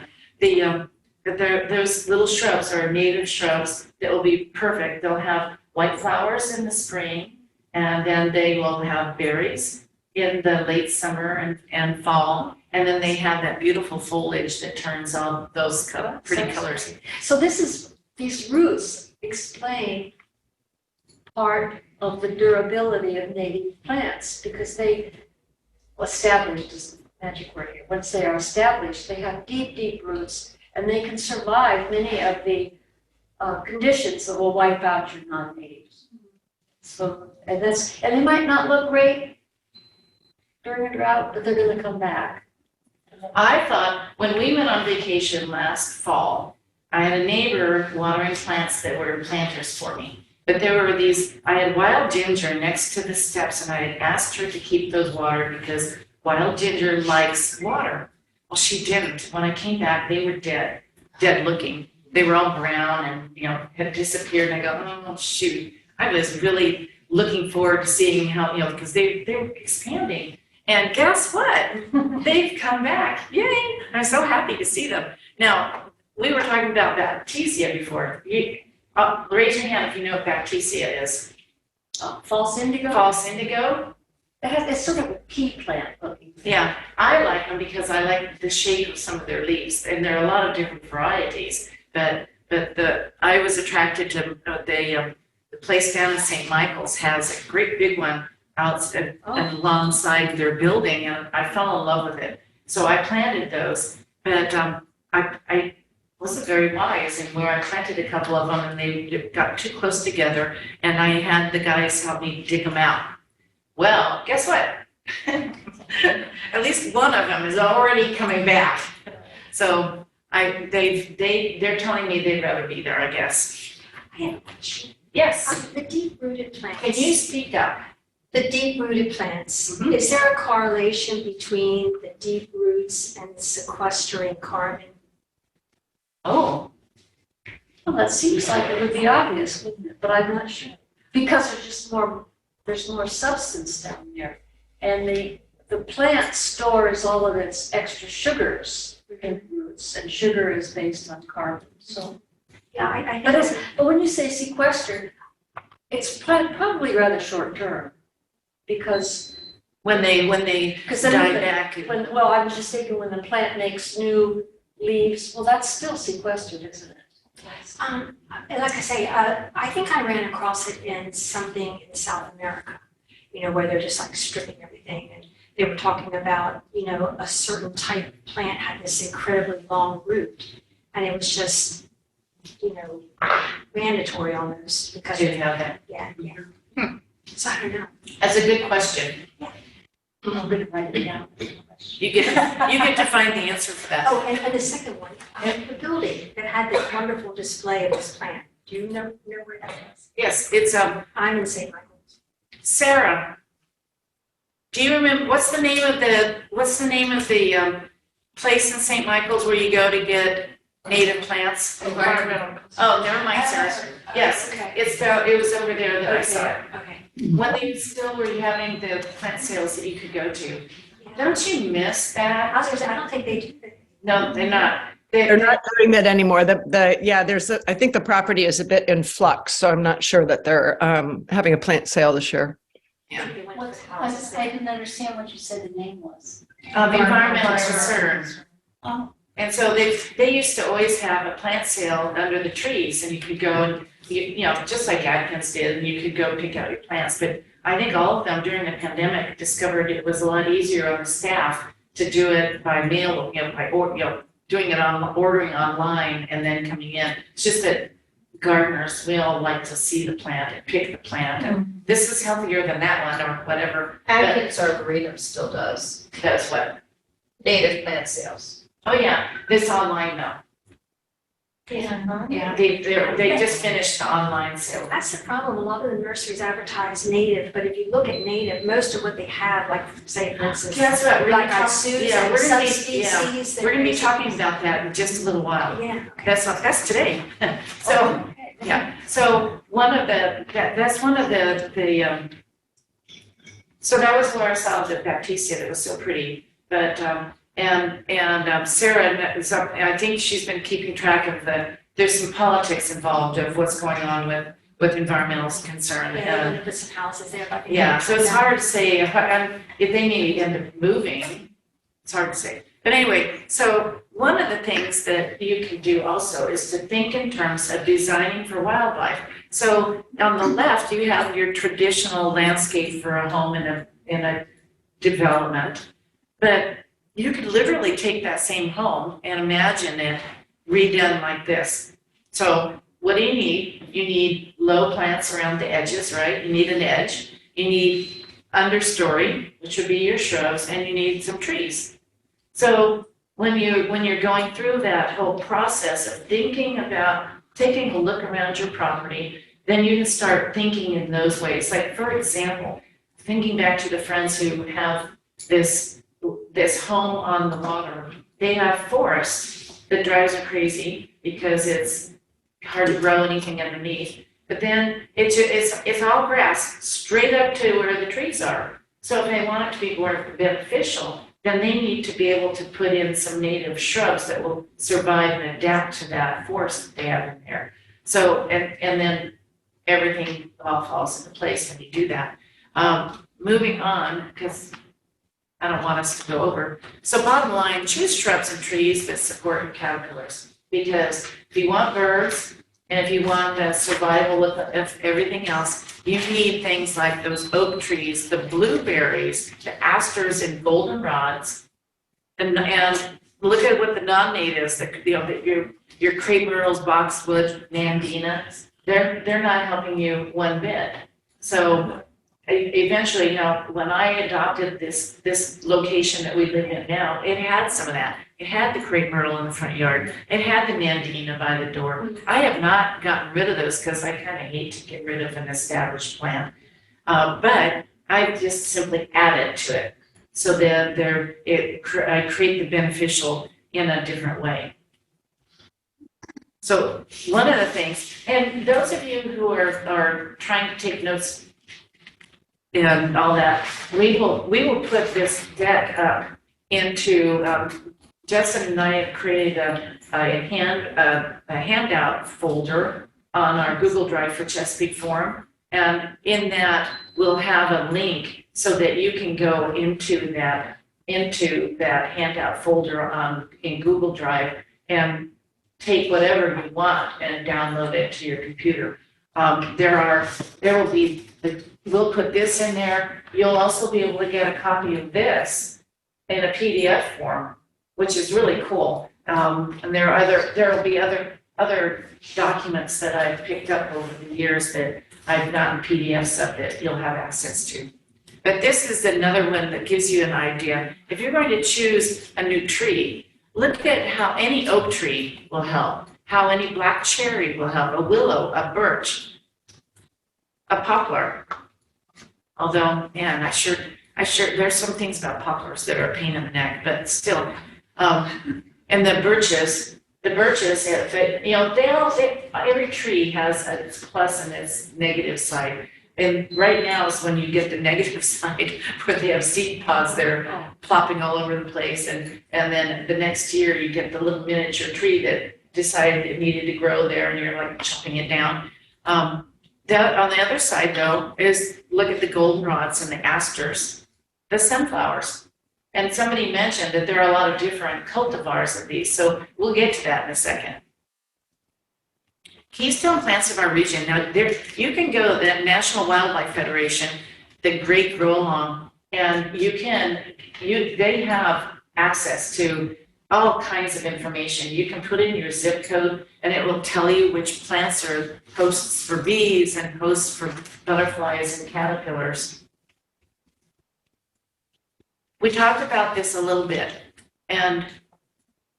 Those little shrubs are native shrubs that will be perfect. They'll have white flowers in the spring, and then they will have berries in the late summer and fall. And then they have that beautiful foliage that turns on those pretty colors. So these roots explain part of the durability of native plants, because they established is the magic word here. Once they are established, they have deep, deep roots, and they can survive many of the conditions that will wipe out your non-natives. So, and they might not look great during a drought, but they're going to come back. I thought when we went on vacation last fall, I had a neighbor watering plants that were planters for me. But there were I had wild ginger next to the steps, and I had asked her to keep those watered because wild ginger likes water. Well, she didn't. When I came back, they were dead looking. They were all brown and, had disappeared. And I go, oh, shoot. I was really looking forward to seeing how, because they were expanding. And guess what? They've come back. Yay! I'm so happy to see them. Now, we were talking about Baptisia before. Raise your hand if you know what Baptisia is. False indigo? False indigo? It's sort of a pea plant looking thing. Yeah, I like them because I like the shape of some of their leaves, and there are a lot of different varieties. But I was attracted to the place down in St. Michael's has a great big one out alongside their building, and I fell in love with it. So I planted those, but I wasn't very wise in where I planted a couple of them, and they got too close together, and I had the guys help me dig them out. Well, guess what? At least one of them is already coming back. So they're telling me they'd rather be there, I guess. I have a question. Yes, The deep-rooted plants. can you speak up? The deep-rooted plants, Mhm. is there a correlation between the deep roots and sequestering carbon? Oh, Well, that seems like it would be obvious, wouldn't it? But I'm not sure. Because there's more substance down there. And the plant stores all of its extra sugars in roots, and sugar is based on carbon, so. Yeah, I But think, but when you say sequestered, it's probably rather short term. Because when they then die when- back. well, I was just thinking when the plant makes new leaves, well, that's still sequestered, isn't it? like I say, I think I ran across it in something in South America, where they're just like stripping everything. And they were talking about, a certain type of plant had this incredibly long root. And it was just, mandatory almost because, Didn't know that. yeah. Hmm. So I don't know. That's a good question. I'm going to write it down. You get to find the answer for that. Oh, and the second one, the building that had this wonderful display of this plant. Do you know where that is? Yes, it's I'm in St. Michael's. Sarah. Do you remember what's the name of the place in St. Michael's where you go to get native plants? Environmental. Oh, never mind, Sarah. Yes, Okay. it was over there that I saw it. Okay. When they still were having the plant sales that you could go to. Don't you miss that? I was gonna say, I don't think they do that. No, they're not. They're not doing that anymore. I think the property is a bit in flux, so I'm not sure that they're having a plant sale this year. They went to What's, the houses I there. didn't understand what you said the name was. Environmental concerns. Oh. And so they used to always have a plant sale under the trees, and you could go and, just like Atkins did, and you could go pick out your plants. But I think all of them during the pandemic discovered it was a lot easier on the staff to do it by mail, doing it ordering online and then coming in. It's just that gardeners, we all like to see the plant and pick the plant, and this is healthier than that one or whatever. Atkins Arboretum still does That's what. native plant sales. Oh yeah, this online though. Yeah, they just finished the online sale. That's the problem. A lot of the nurseries advertise native, but if you look at native, most of what they have, like say for instance, That's what we're like gonna our suits yeah, and we're gonna be- subspecies. that We're gonna be raise- talking about that in just a little while. Yeah. Okay. That's today. So, yeah, so that's one of the so that was where I saw the Baptisia that was so pretty. But, Sarah, I think she's been keeping track of there's some politics involved of what's going on with environmental concern. Yeah, they're gonna put some houses there. But Yeah, so it's hard to say, if they may end up moving, it's hard to say. But anyway, so one of the things that you can do also is to think in terms of designing for wildlife. So on the left, you have your traditional landscape for a home in a development. But you could literally take that same home and imagine it redone like this. So what do you need? You need low plants around the edges, right? You need an edge. You need understory, which would be your shrubs, and you need some trees. So when you're going through that whole process of thinking about taking a look around your property, then you can start thinking in those ways. Like for example, thinking back to the friends who have this home on the water, they have forest that drives them crazy because it's hard to grow anything underneath. But then it's all grass straight up to where the trees are. So if they want it to be more beneficial, then they need to be able to put in some native shrubs that will survive and adapt to that forest that they have in there. So, and then everything all falls into place when you do that. Moving on, because I don't want us to go over. So bottom line, choose shrubs and trees that support your caterpillars. Because if you want birds and if you want the survival of everything else, you need things like those oak trees, the blueberries, the asters and goldenrods, and look at what the non-natives, that your crepe myrtles, boxwood, nandina, they're not helping you one bit. So eventually, when I adopted this location that we live in now, it had some of that. It had the crepe myrtle in the front yard. It had the nandina by the door. I have not gotten rid of those because I kind of hate to get rid of an established plant. But I just simply added to it. So then I create the beneficial in a different way. So one of the things, and those of you who are trying to take notes and all that, we will put this deck up into, Justin and I have created a handout folder on our Google Drive for Chesapeake Forum. And in that, we'll have a link so that you can go into that handout folder in Google Drive and take whatever you want and download it to your computer. We'll put this in there. You'll also be able to get a copy of this in a PDF form, which is really cool. And there will be other documents that I've picked up over the years that I've gotten PDFs of that you'll have access to. But this is another one that gives you an idea. If you're going to choose a new tree, look at how any oak tree will help, how any black cherry will help, a willow, a birch, a poplar. Although, man, I sure, there's some things about poplars that are a pain in the neck, but still. And the birches, every tree has its plus and its negative side. And right now is when you get the negative side, where they have seed pods that are plopping all over the place. And then the next year you get the little miniature tree that decided it needed to grow there and you're like chopping it down. That on the other side though, is look at the goldenrods and the asters, the sunflowers. And somebody mentioned that there are a lot of different cultivars of these, so we'll get to that in a second. Keystone plants of our region. Now, you can go to the National Wildlife Federation, the Great Grow Along, and they have access to all kinds of information. You can put in your zip code, and it will tell you which plants are hosts for bees and hosts for butterflies and caterpillars. We talked about this a little bit, and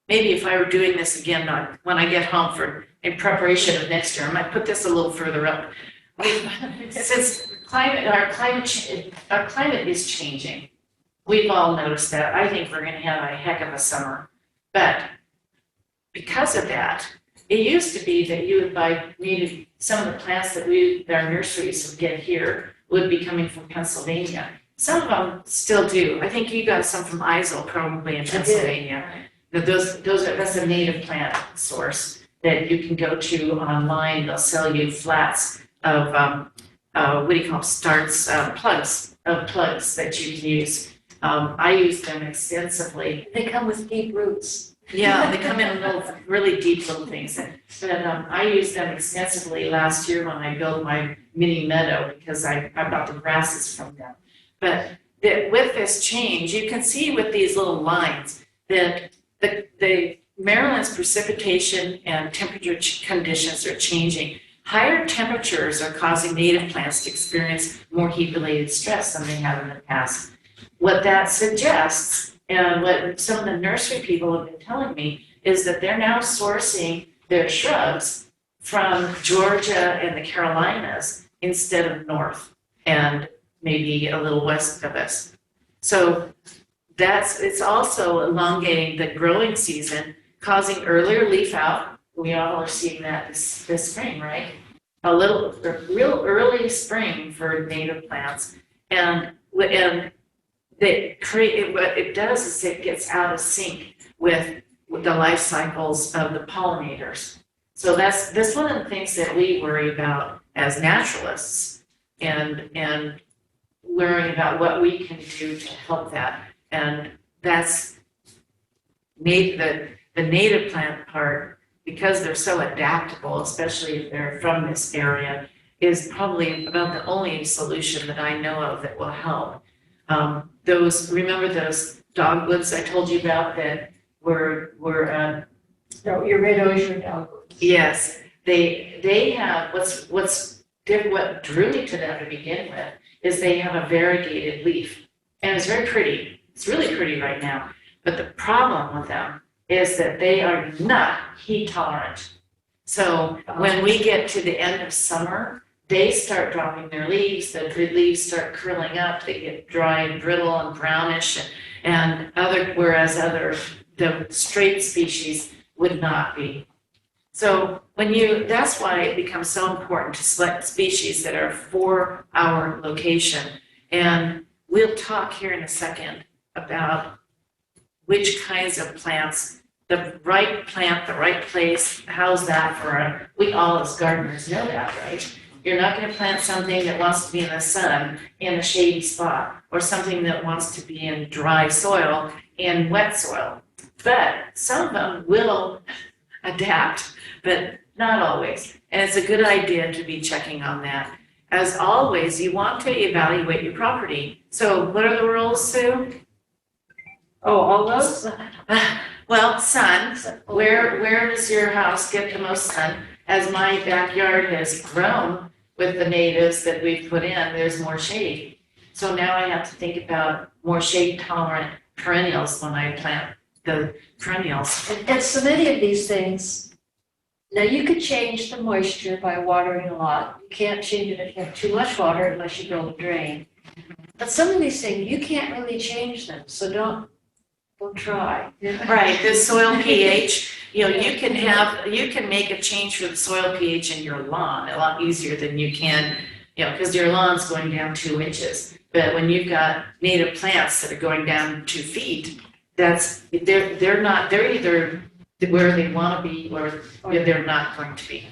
maybe if I were doing this again when I get home in preparation of next year, I might put this a little further up. Since our climate is changing, we've all noticed that. I think we're going to have a heck of a summer, but because of that, it used to be that you would buy some of the plants that our nurseries would get here would be coming from Pennsylvania. Some of them still do. I think you got some from Isel, probably in Pennsylvania. That's a native plant source that you can go to online. They'll sell you flats of plugs that you can use. I use them extensively. They come with deep roots. Yeah, they come in really deep little things. But I used them extensively last year when I built my mini meadow because I bought the grasses from them. But with this change, you can see with these little lines that the Maryland's precipitation and temperature conditions are changing. Higher temperatures are causing native plants to experience more heat-related stress than they have in the past. What that suggests, and what some of the nursery people have been telling me, is that they're now sourcing their shrubs from Georgia and the Carolinas instead of north and maybe a little west of us. So it's also elongating the growing season, causing earlier leaf out. We all are seeing that this spring, right? A real early spring for native plants. And And they create, what it does is it gets out of sync with the life cycles of the pollinators. So that's one of the things that we worry about as naturalists, and worrying about what we can do to help that. And that's the native plant part, because they're so adaptable, especially if they're from this area, is probably about the only solution that I know of that will help. Remember those dogwoods I told you about that were No, your red osier dogwoods. yes, they have what drew me to them to begin with is they have a variegated leaf, and it's very pretty. It's really pretty right now. But the problem with them is that they are not heat tolerant. So when we get to the end of summer, they start dropping their leaves. The leaves start curling up. They get dry and brittle and brownish, whereas the straight species would not be. So that's why it becomes so important to select species that are for our location. And we'll talk here in a second about which kinds of plants, the right plant, the right place, how's that we all as gardeners know that, right? You're not gonna plant something that wants to be in the sun in a shady spot, or something that wants to be in dry soil, in wet soil. But some of them will adapt, but not always. And it's a good idea to be checking on that. As always, you want to evaluate your property. So what are the rules, Sue? Oh, all those? Well, sun. Where does your house get the most sun? As my backyard has grown with the natives that we've put in, there's more shade. So now I have to think about more shade tolerant perennials when I plant the perennials. And so many of these things, now you could change the moisture by watering a lot. You can't change it if you have too much water unless you build a drain. But some of these things, you can't really change them, so don't try. Right, the soil pH, you can make a change for the soil pH in your lawn a lot easier than you can, because your lawn's going down 2 inches. But when you've got native plants that are going down 2 feet, they're either where they want to be or they're not going to be.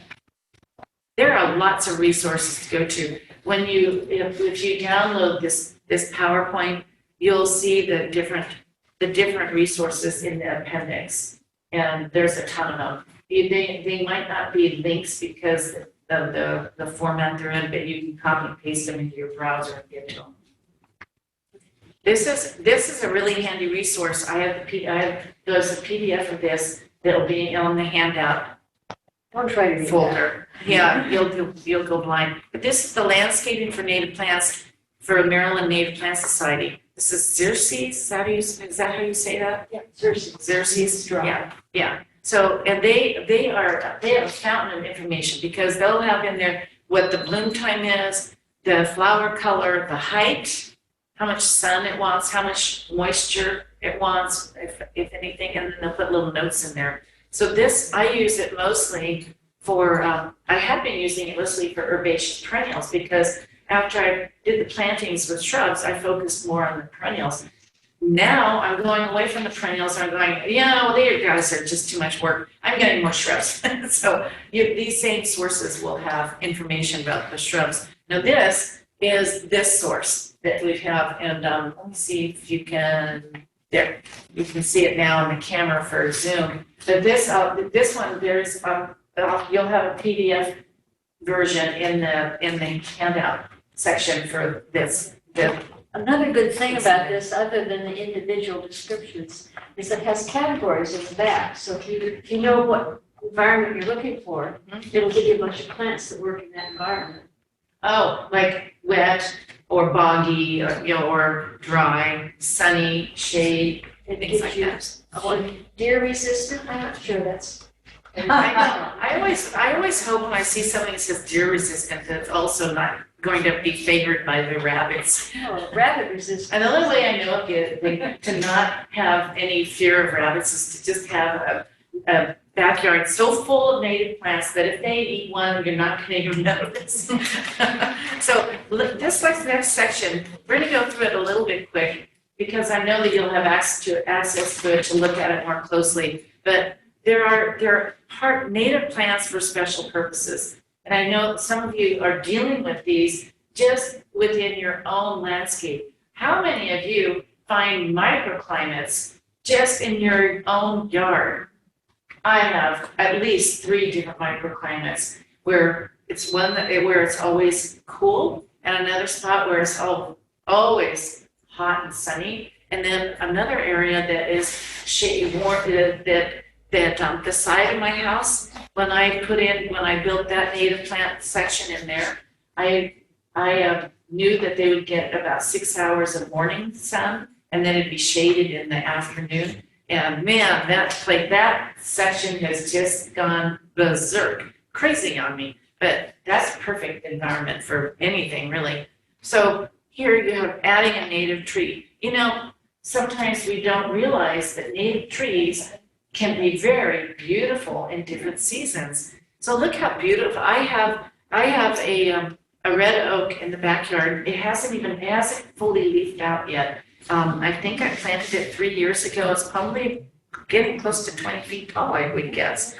There are lots of resources to go to. If you download this PowerPoint, you'll see the different resources in the appendix, and there's a ton of them. They might not be links because of the format they're in, but you can copy and paste them into your browser and get to them. This is a really handy resource. There's a PDF of this that'll be on the handout Don't try to read that. folder. Yeah, you'll go blind. But this is the landscaping for native plants for Maryland Native Plant Society. This is Xerces. Is that how you say that? Yeah, Xerces. Xerces. Yeah. So, and they have a fountain of information, because they'll have in there what the bloom time is, the flower color, the height, how much sun it wants, how much moisture it wants, if anything, and then they'll put little notes in there. So I use it mostly for, I have been using it mostly for herbaceous perennials, because after I did the plantings with shrubs, I focused more on the perennials. Now I'm going away from the perennials, and I'm going, they guys are just too much work. I'm getting more shrubs. So these same sources will have information about the shrubs. Now this is this source that we have, and let me see if you can, there, you can see it now on the camera for Zoom. But this one, there's, you'll have a PDF version in the handout section for this. Another good thing about this, other than the individual descriptions, is it has categories in the back. So if you know what environment you're looking for, it'll give you a bunch of plants that work in that environment. Oh, like wet or boggy, or dry, sunny, shade, things like that. Deer resistant, I'm not sure that's. I know. I always hope when I see something that says deer resistant that it's also not going to be favored by the rabbits. No, rabbit resistant. And the only way I know to not have any fear of rabbits is to just have a backyard so full of native plants that if they eat one, you're not going to even notice. So this next section, we're gonna go through it a little bit quick because I know that you'll have access to it to look at it more closely. But there are native plants for special purposes. And I know some of you are dealing with these just within your own landscape. How many of you find microclimates just in your own yard? I have at least 3 different microclimates where it's where it's always cool, and another spot where it's always hot and sunny, and then another area that is warm. That the side of my house, when I built that native plant section in there, I knew that they would get about 6 hours of morning sun, and then it'd be shaded in the afternoon. And man, that section has just gone berserk, crazy on me. But that's a perfect environment for anything, really. So here you have adding a native tree. You know, sometimes we don't realize that native trees can be very beautiful in different seasons. So look how beautiful. I have a red oak in the backyard. It hasn't fully leafed out yet. I think I planted it 3 years ago. It's probably getting close to 20 feet tall, I would guess.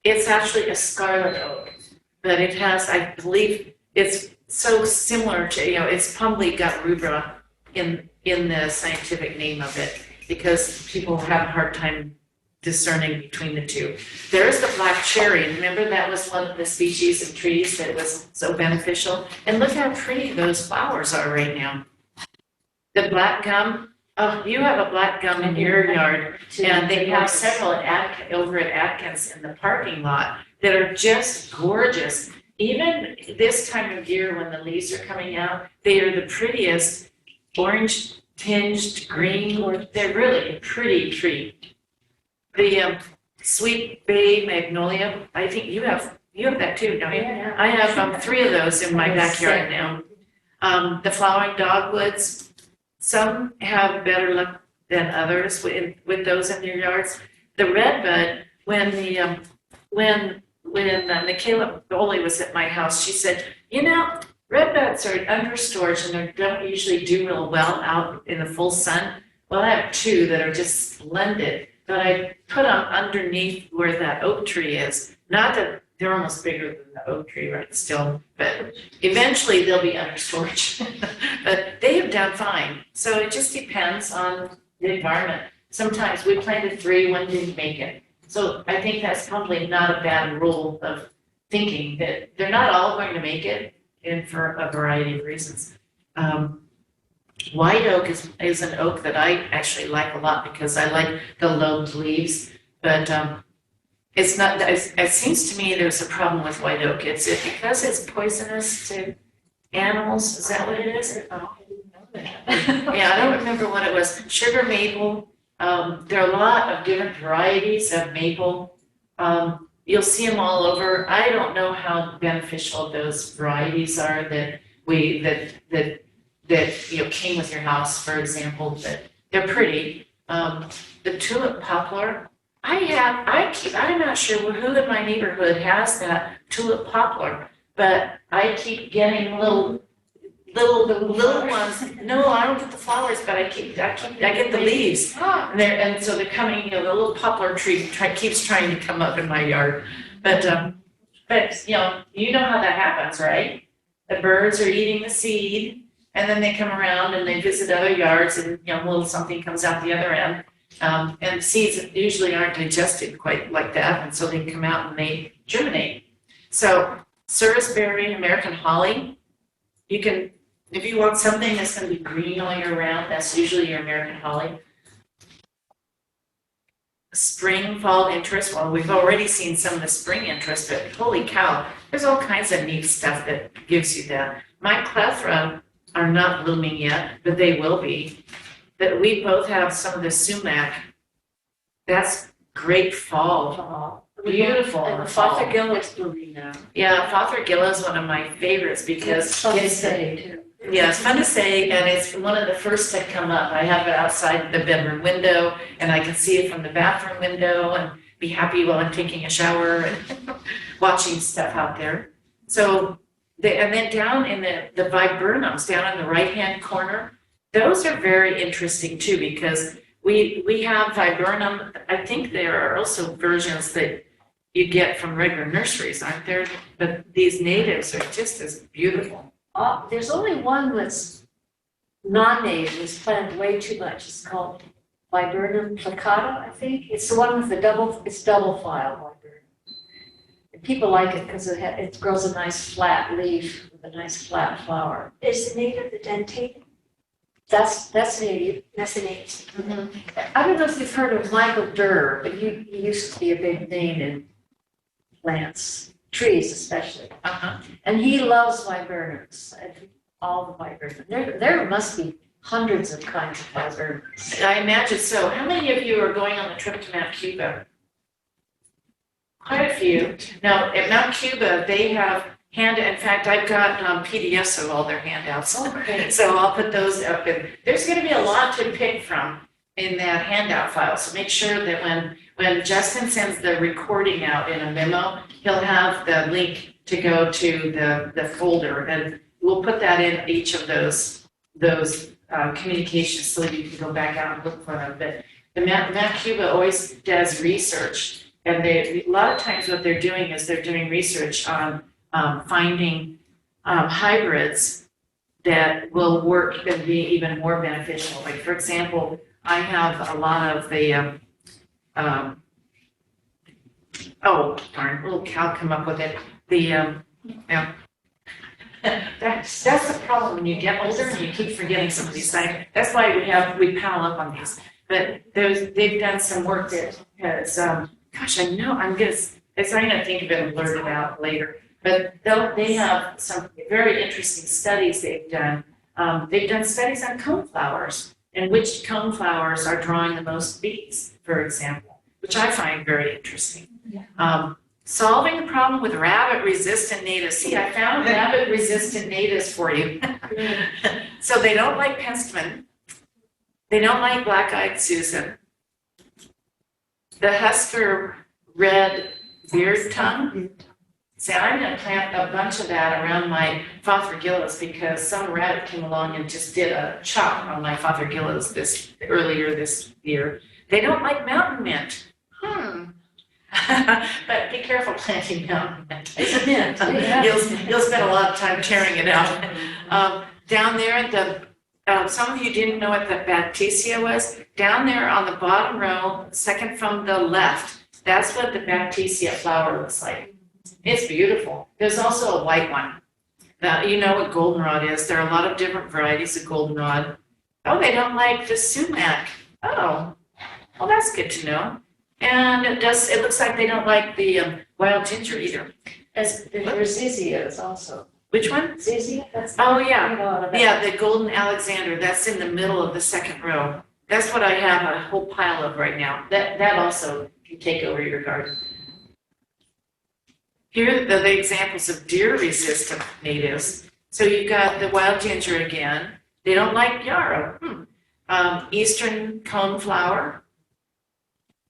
It's actually a scarlet oak, but it has, I believe, it's so similar to, it's probably got rubra in the scientific name of it, because people have a hard time discerning between the two. There's the black cherry. Remember that was one of the species of trees that was so beneficial? And look how pretty those flowers are right now. The black gum, oh, you have a black gum in your yard, and they have several over at Atkins in the parking lot that are just gorgeous. Even this time of year when the leaves are coming out, they are the prettiest orange tinged green. They're really a pretty tree. The sweet bay magnolia, I think you have that too, don't you? Yeah. I have 3 of those in my backyard now. The flowering dogwoods, some have better luck than others with those in their yards. The redbud, when Michaela Boley was at my house, she said, redbuds are under storage and they don't usually do real well out in the full sun. Well, I have 2 that are just splendid, but I put them underneath where that oak tree is. Not that they're almost bigger than the oak tree right still, but eventually they'll be under storage. But they have done fine. So it just depends on the environment. Sometimes we planted 3, 1 didn't make it. So I think that's probably not a bad rule of thinking that they're not all going to make it, and for a variety of reasons. White oak is an oak that I actually like a lot because I like the lobed leaves, but it's not. It seems to me there's a problem with white oak. It's because it's poisonous to animals. Is that what it is? Oh, I didn't know that. Yeah, I don't remember what it was. Sugar maple. There are a lot of different varieties of maple. You'll see them all over. I don't know how beneficial those varieties are that came with your house, for example. But they're pretty. The tulip poplar. I'm not sure who in my neighborhood has that tulip poplar, but I keep getting little ones. No, I don't get the flowers, but I get the leaves. And so they're coming, the little poplar tree keeps trying to come up in my yard. But you know how that happens, right? The birds are eating the seed, and then they come around and they visit other yards, and a little something comes out the other end. And the seeds usually aren't digested quite like that, and so they come out and they germinate. So serviceberry, American holly, you can, if you want something that's going to be green all year round, that's usually your American holly. Spring, fall interest, well, we've already seen some of the spring interest, but holy cow, there's all kinds of neat stuff that gives you that. My clethra are not blooming yet, but they will be. But we both have some of the sumac. That's great fall. Beautiful. And the fothergilla is blooming now. Yeah, fothergilla is one of my favorites because It's fun to say too. yeah, it's fun to say, and it's one of the first to come up. I have it outside the bedroom window, and I can see it from the bathroom window and be happy while I'm taking a shower and watching stuff out there. So And then down in the viburnums, down in the right-hand corner, those are very interesting too, because we have viburnum, I think there are also versions that you get from regular nurseries, aren't there? But these natives are just as beautiful. There's only one that's non-native, it's planted way too much. It's called Viburnum plicata, I think. It's the one with the double file viburnum. And people like it because it grows a nice flat leaf with a nice flat flower. Is the native the dentated? That's native. That's the native. I don't know if you've heard of Michael Durr, but he used to be a big name in plants, trees especially. Uh-huh. And he loves viburnums, all the viburnums. There must be hundreds of kinds of viburnums. I imagine so. How many of you are going on the trip to Mount Cuba? Quite a few. Now, at Mount Cuba, they have in fact, I've got PDFs of all their handouts. Okay. So I'll put those up, and there's going to be a lot to pick from in that handout file. So make sure that when Justin sends the recording out in a memo, he'll have the link to go to the folder, and we'll put that in each of those communications so that you can go back out and look for them. But the Mount Cuba always does research, and a lot of times what they're doing is they're doing research on finding hybrids that will work and be even more beneficial. Like, for example, I have a lot of the, oh, darn, little cow come up with it. Yeah. That's the problem when you get older and you keep forgetting some of these things. That's why we pile up on these. But they've done some work that has, gosh, I know, I'm going to think of it and blurt it out later. But they have some very interesting studies they've done. They've done studies on coneflowers and which coneflowers are drawing the most bees, for example, which I find very interesting. Solving the problem with rabbit-resistant natives. See, I found rabbit-resistant natives for you. So they don't like penstemon. They don't like black-eyed Susan. The Husker red beard tongue. See, I'm going to plant a bunch of that around my Fothergillus because some rabbit came along and just did a chop on my Fothergillus earlier this year. They don't like mountain mint. But be careful planting mountain mint. It's a mint. You'll spend a lot of time tearing it out. Down there, some of you didn't know what the Baptisia was. Down there on the bottom row, second from the left, that's what the Baptisia flower looks like. It's beautiful. There's also a white one. You know what goldenrod is. There are a lot of different varieties of goldenrod. Oh, they don't like the sumac. Oh, well, that's good to know. And it looks like they don't like the wild ginger either. There's Zizias also. Which one? Zizia? Oh, yeah. Yeah, the golden Alexander. That's in the middle of the second row. That's what I have a whole pile of right now. That also can take over your garden. Here are the examples of deer-resistant natives. So you've got the wild ginger again. They don't like yarrow. Eastern coneflower.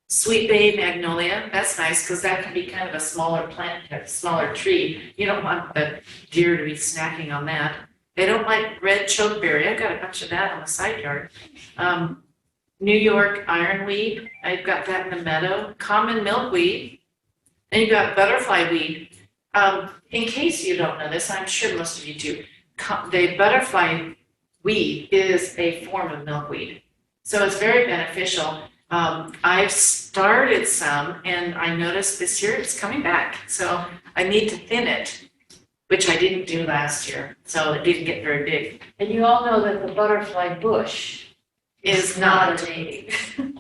Sweet bay magnolia. That's nice because that can be kind of a smaller plant, a smaller tree. You don't want the deer to be snacking on that. They don't like red chokeberry. I've got a bunch of that on the side yard. New York ironweed. I've got that in the meadow. Common milkweed. Then you've got butterfly weed. In case you don't know this, I'm sure most of you do, the butterfly weed is a form of milkweed. So it's very beneficial. I've started some and I noticed this year it's coming back. So I need to thin it, which I didn't do last year. So it didn't get very big. And you all know that the butterfly bush Is not a native.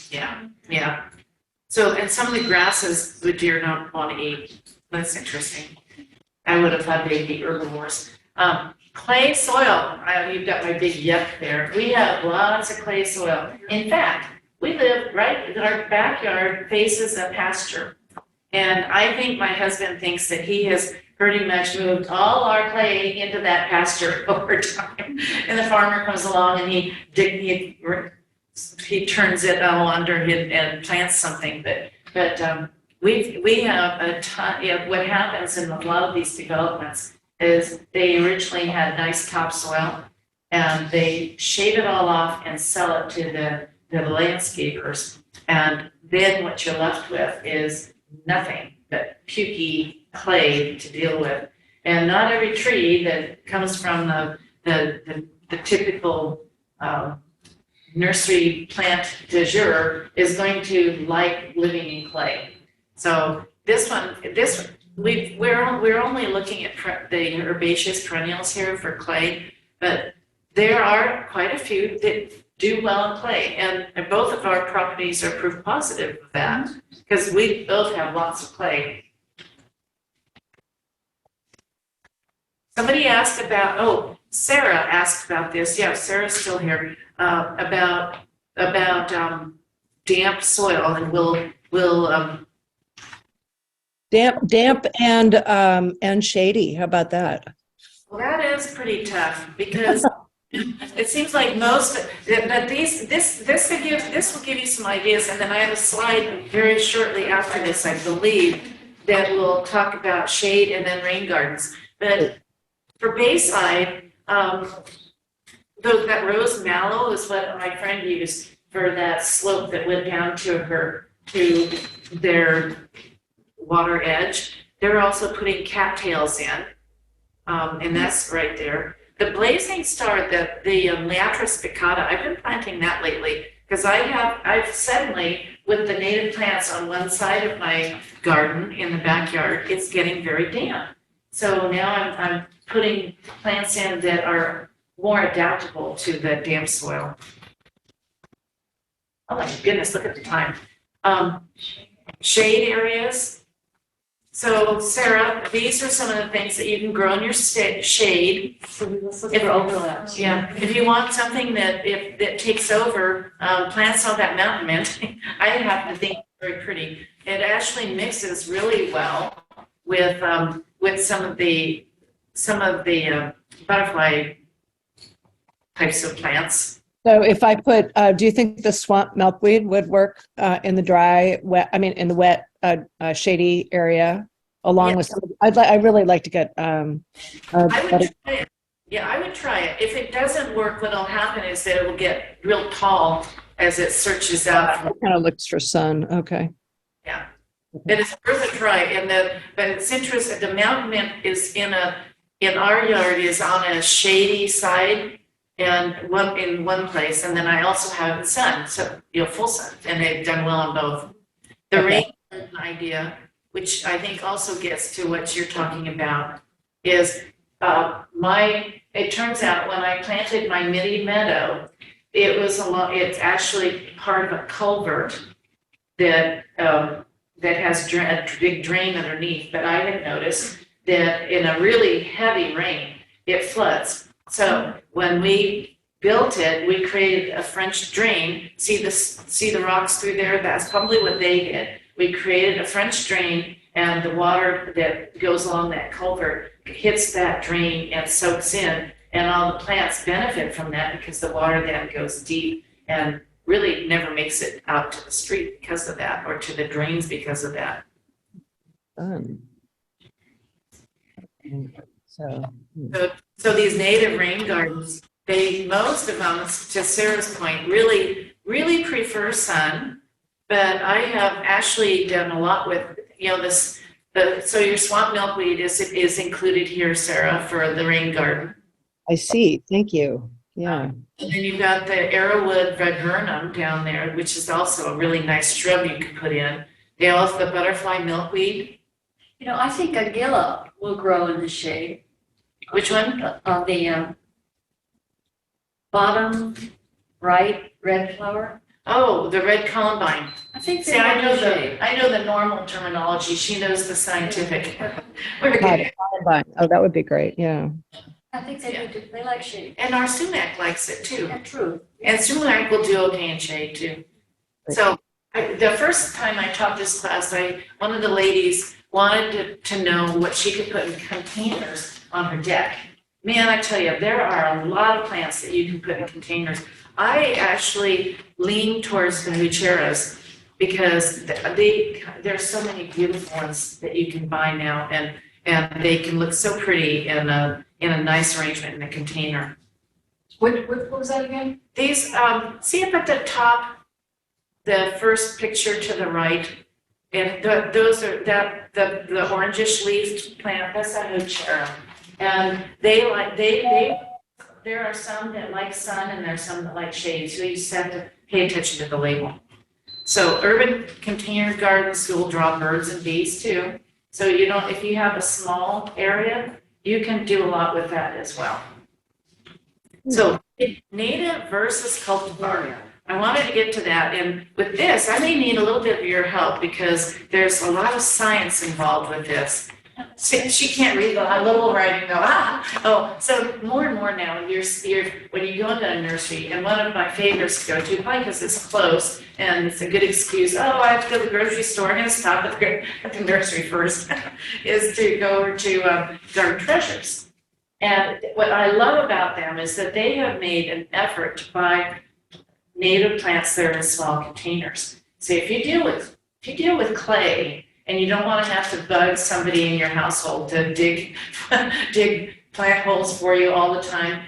Yeah. So, and some of the grasses the deer don't want to eat. That's interesting. I would have thought they'd be herbivores. Clay soil. You've got my big yuck there. We have lots of clay soil. In fact, we live right, our backyard faces a pasture. And I think my husband thinks that he has pretty much moved all our clay into that pasture over time. And the farmer comes along and he turns it all under and plants something. But we have a ton. What happens in a lot of these developments is they originally had nice topsoil and they shave it all off and sell it to the landscapers. And then what you're left with is nothing but pukey clay to deal with. And not every tree that comes from the typical nursery plant du jour is going to like living in clay. So we're only looking at the herbaceous perennials here for clay, but there are quite a few that do well in clay, and both of our properties are proof positive of that because we both have lots of clay. Somebody asked about, Sarah asked about this. Yeah, Sarah's still here. About damp soil, and we'll Damp and shady. How about that? well, that is pretty tough because it seems like but this will give you some ideas, and then I have a slide very shortly after this, I believe, that will talk about shade and then rain gardens. But for Bayside, that rose mallow is what my friend used for that slope that went down to their water edge. They're also putting cattails in, and that's right there. The blazing star, the Liatra spicata, I've been planting that lately because I've suddenly, with the native plants on one side of my garden in the backyard, it's getting very damp. So now I'm putting plants in that are more adaptable to the damp soil. Oh my goodness, look at the time. Shade areas. So Sarah, these are some of the things that you can grow in your shade. Let's look for overlaps. Yeah, if you want something that takes over, plants on that mountain mint, I happen to think it's very pretty. It actually mixes really well with some of the butterfly types of plants. So if I put, do you think the swamp milkweed would work in the in the wet, shady area, along with some? I really like to get. I would try it. Yeah, I would try it. If it doesn't work, what'll happen is that it will get real tall as it searches out. It kind of looks for sun. Okay. Yeah, it is worth a try. But it's interesting. The mountain mint is in our yard is on a shady side. And in one place, and then I also have sun, so full sun, and they've done well on both. The rain garden idea, which I think also gets to what you're talking about, is it turns out when I planted my midi meadow, it's actually part of a culvert that has a big drain underneath, but I had noticed that in a really heavy rain, it floods. So when we built it, we created a French drain. See the rocks through there? That's probably what they did. We created a French drain, and the water that goes along that culvert hits that drain and soaks in, and all the plants benefit from that because the water then goes deep and really never makes it out to the street because of that, or to the drains because of that. So these native rain gardens, most of them, to Sarah's point, really, really prefer sun. But I have actually done a lot with, so your swamp milkweed is included here, Sarah, for the rain garden. I see. Thank you. Yeah. And then you've got the arrowwood viburnum down there, which is also a really nice shrub you can put in. They also the butterfly milkweed. I think agilla will grow in the shade. Which one? On the bottom right red flower. Oh, the red columbine. I think See, I know the normal terminology. She knows the scientific. We're good. Oh, that would be great. Yeah. I think they like shade. And our sumac likes it too. Yeah, true. And sumac will do okay in shade too. So the first time I taught this class, one of the ladies wanted to know what she could put in containers on her deck. Man, I tell you, there are a lot of plants that you can put in containers. I actually lean towards the hucheras because there's so many beautiful ones that you can buy now. And And they can look so pretty in a nice arrangement in a container. What was that again? These, see up at the top, the first picture to the right, and those are the orangish leafed plant, that's a hoochera. And there are some that like sun and there's some that like shade, so you just have to pay attention to the label. So urban container gardens will draw birds and bees too. So if you have a small area, you can do a lot with that as well. So native versus cultivar. I wanted to get to that, and with this, I may need a little bit of your help because there's a lot of science involved with this. She can't read the little writing though. So more and more now, when you go into a nursery, and one of my favorites to go to, probably because it's close and it's a good excuse. Oh, I have to go to the grocery store. I'm going to stop at the nursery first. Is to go over to Garden Treasures. And what I love about them is that they have made an effort to buy native plants that are in small containers. So if you deal with clay and you don't want to have to bug somebody in your household to dig plant holes for you all the time,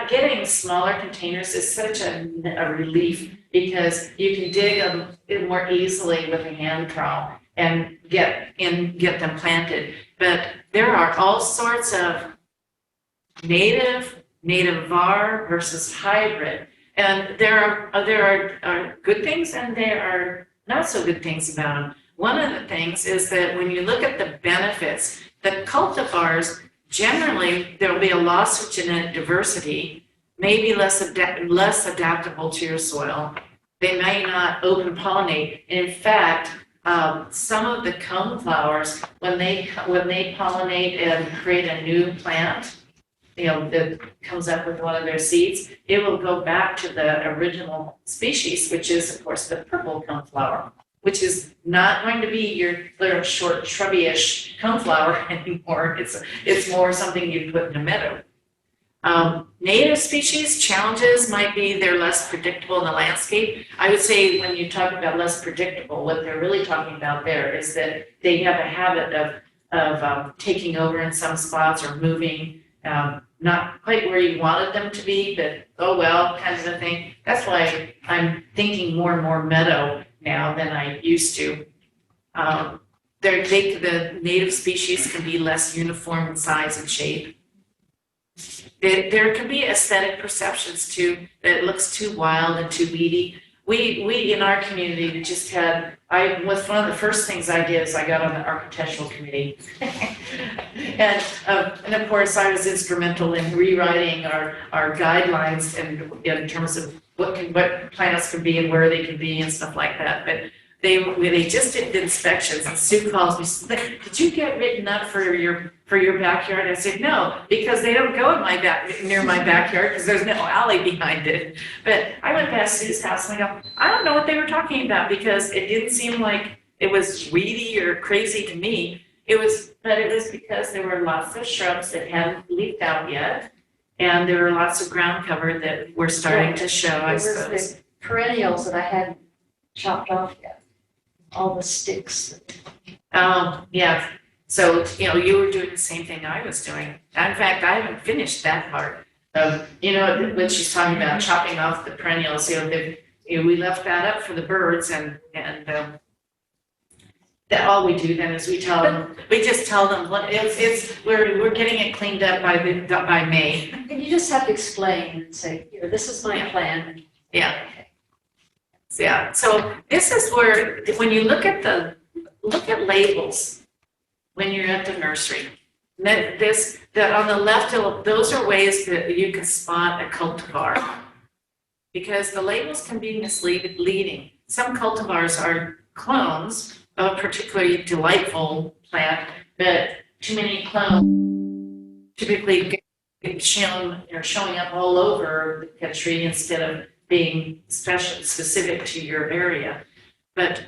getting smaller containers is such a relief because you can dig them more easily with a hand trowel and get them planted. But there are all sorts of native var versus hybrid. And there are good things and there are not so good things about them. One of the things is that when you look at the benefits, the cultivars, generally there will be a loss of genetic diversity, maybe less adaptable to your soil. They may not open pollinate. And in fact, some of the cone flowers, when they pollinate and create a new plant, that comes up with one of their seeds, it will go back to the original species, which is, of course, the purple coneflower, which is not going to be your little short shrubby-ish coneflower anymore. It's more something you put in a meadow. Native species challenges might be they're less predictable in the landscape. I would say when you talk about less predictable, what they're really talking about there is that they have a habit of taking over in some spots or moving. Not quite where you wanted them to be, but oh well, kind of a thing. That's why I'm thinking more and more meadow now than I used to. The native species can be less uniform in size and shape. There can be aesthetic perceptions too, that it looks too wild and too weedy. We in our community just had, one of the first things I did is I got on the architectural committee. And of course I was instrumental in rewriting our guidelines in terms of what plants can be and where they can be and stuff like that. But they just did inspections and Sue calls me, she's like, did you get written up for your backyard? I said, no, because they don't go near my backyard because there's no alley behind it. But I went past Sue's house and I go, I don't know what they were talking about because it didn't seem like it was weedy or crazy to me. But it was because there were lots of shrubs that hadn't leafed out yet. And there were lots of ground cover that were starting to show, I suppose. It was the perennials that I hadn't chopped off yet. All the sticks. Yeah. So, you were doing the same thing I was doing. In fact, I haven't finished that part of, when she's talking about chopping off the perennials, we left that up for the birds and that all we do then is we just tell them, we're getting it cleaned up by May. And you just have to explain and say, this is my plan. Yeah. Yeah, so this is where, when you look at labels, when you're at the nursery, that on the left, those are ways that you can spot a cultivar. Because the labels can be misleading. Some cultivars are clones of a particularly delightful plant, but too many clones typically get showing up all over the country instead of being specific to your area. But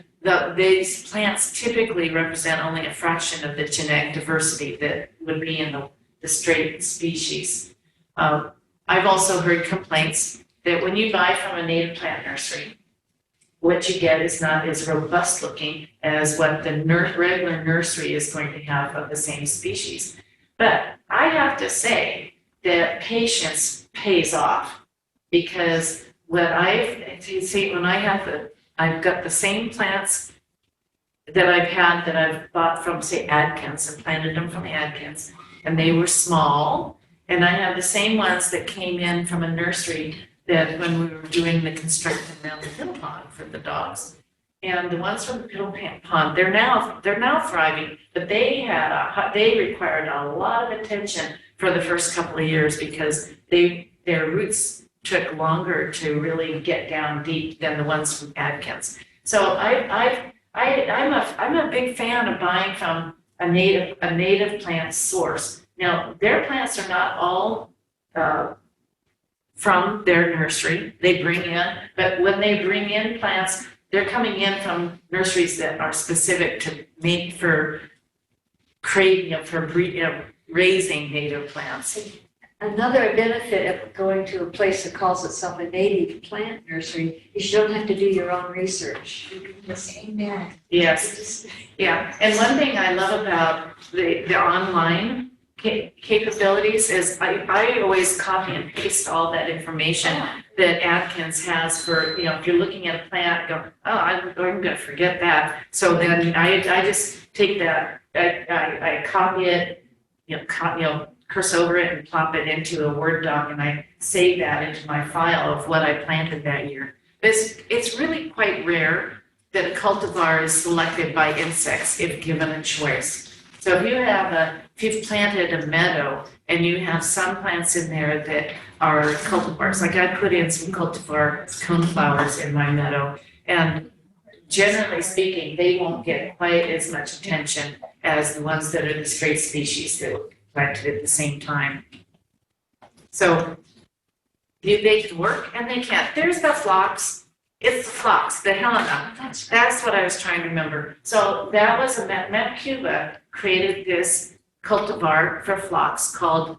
these plants typically represent only a fraction of the genetic diversity that would be in the straight species. I've also heard complaints that when you buy from a native plant nursery, what you get is not as robust looking as what the regular nursery is going to have of the same species. But I have to say that patience pays off, because I've got the same plants that I've bought from, say, Adkins, and planted them from Adkins, and they were small. And I have the same ones that came in from a nursery that when we were doing the construction around the piddle pond for the dogs. And the ones from the piddle pond, they're now thriving, but they required a lot of attention for the first couple of years, because their roots took longer to really get down deep than the ones from Adkins. So I'm a big fan of buying from a native plant source. Now, their plants are not all from their nursery. They bring in, but when they bring in plants, they're coming in from nurseries that are specific to make for raising native plants. Another benefit of going to a place that calls itself a native plant nursery is you don't have to do your own research. You can just, amen. Yes, yeah. And one thing I love about the online capabilities is I always copy and paste all that information that Adkins has for, if you're looking at a plant, go, oh, I'm going to forget that. So then I just take that, I copy it, curse over it and plop it into a Word doc, and I save that into my file of what I planted that year. It's really quite rare that a cultivar is selected by insects if given a choice. So if you've planted a meadow and you have some plants in there that are cultivars, like I put in some cultivar coneflowers in my meadow, and generally speaking, they won't get quite as much attention as the ones that are the straight species that were planted at the same time. So they can work and they can't. There's the phlox. It's the phlox, the Helena. That's what I was trying to remember. So that was Met Cuba created this cultivar for phlox called,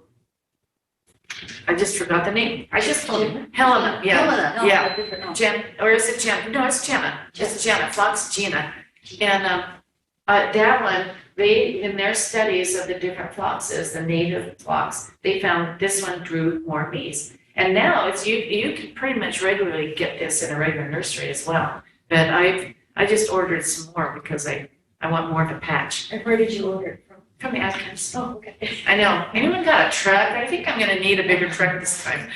I just forgot the name. I just told you. Helena. Yeah. Helena, Yeah. Jen, or is it Jen? No, it's Jenna. It's Jenna. Phlox Gina. And that one, they, in their studies of the different phloxes, the native phlox, they found this one grew more bees. And now it's you can pretty much regularly get this in a regular nursery as well. But I just ordered some more because I want more of a patch. And where did you order it from? From the Adkins. Oh, okay. I know. Anyone got a truck? I think I'm going to need a bigger truck this time.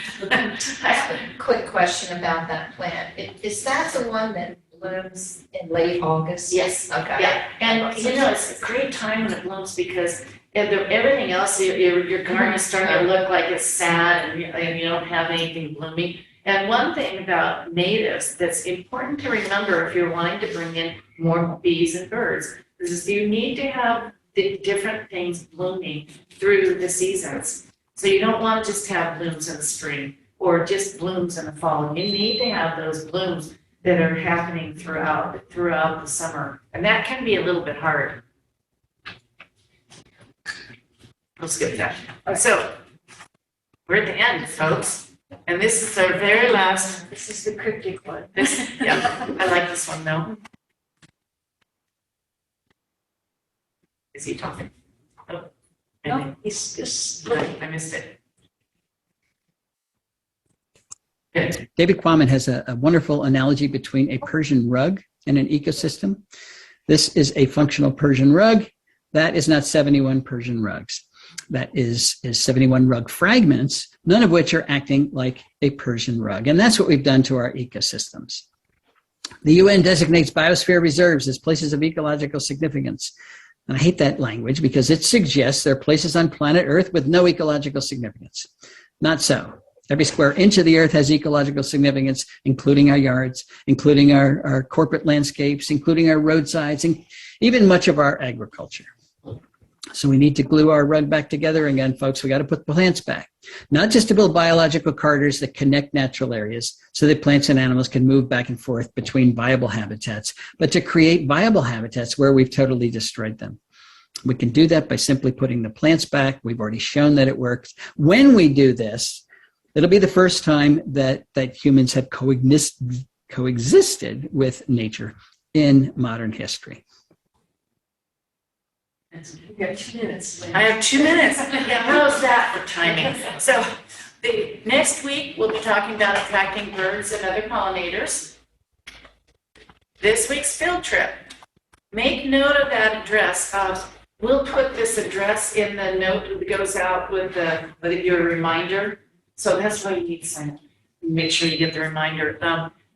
Quick question about that plant. Is that the one that blooms in late August? Yes. Okay. Yeah, and it's a great time when it blooms, because everything else, your garden is starting to look like it's sad and you don't have anything blooming. And one thing about natives that's important to remember if you're wanting to bring in more bees and birds is you need to have the different things blooming through the seasons. So you don't want to just have blooms in the spring or just blooms in the fall. You need to have those blooms that are happening throughout the summer. And that can be a little bit hard. We'll skip that. So we're at the end, folks. And this is our very last. This is the cryptic one. Yeah, I like this one though. Is he talking? Oh, No, he's just I missed it. Good. David Quammen has a wonderful analogy between a Persian rug and an ecosystem. This is a functional Persian rug. That is not 71 Persian rugs. That is 71 rug fragments, none of which are acting like a Persian rug. And that's what we've done to our ecosystems. The UN designates biosphere reserves as places of ecological significance. And I hate that language because it suggests there are places on planet Earth with no ecological significance. Not so. Every square inch of the earth has ecological significance, including our yards, including our corporate landscapes, including our roadsides, and even much of our agriculture. So we need to glue our rug back together again, folks. We got to put the plants back, not just to build biological corridors that connect natural areas so that plants and animals can move back and forth between viable habitats, but to create viable habitats where we've totally destroyed them. We can do that by simply putting the plants back. We've already shown that it works. When we do this, it'll be the first time that humans have coexisted coexisted with nature in modern history. You got 2 minutes. Lynn. I have 2 minutes. Yeah, how's that for timing? So the next week, we'll be talking about attracting birds and other pollinators. This week's field trip. Make note of that address. We'll put this address in the note that goes out with your reminder. So that's why you need to sign up. Make sure you get the reminder.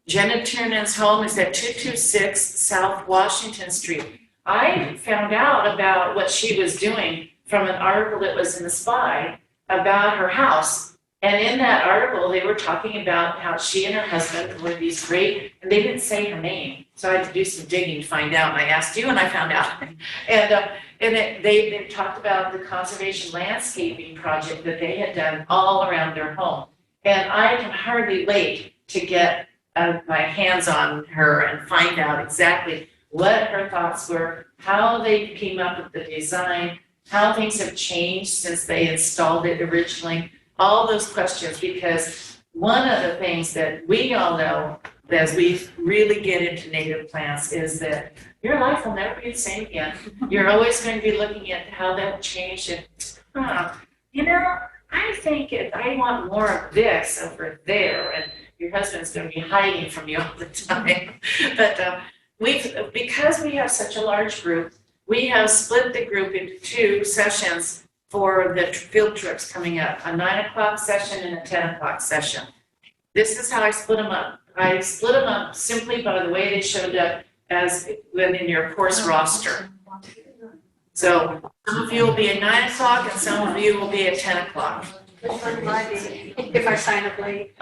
Jenna Tiernan's home is at 226 South Washington Street. I found out about what she was doing from an article that was in the Spy about her house. And in that article, they were talking about how she and her husband were these great, and they didn't say her name. So I had to do some digging to find out. And I asked you and I found out. They talked about the conservation landscaping project that they had done all around their home. And I can hardly wait to get my hands on her and find out exactly what her thoughts were, how they came up with the design, how things have changed since they installed it originally, all those questions, because one of the things that we all know as we really get into native plants is that your life will never be the same again. You're always going to be looking at how that changed and, I think I want more of this over there, and your husband's going to be hiding from you all the time. But because we have such a large group, we have split the group into 2 sessions for the field trips coming up, a 9 o'clock session and a 10 o'clock session. This is how I split them up. I split them up simply by the way they showed up as when in your course roster. So some of you will be at 9 o'clock and some of you will be at 10 o'clock. Which one will I be if I sign up late?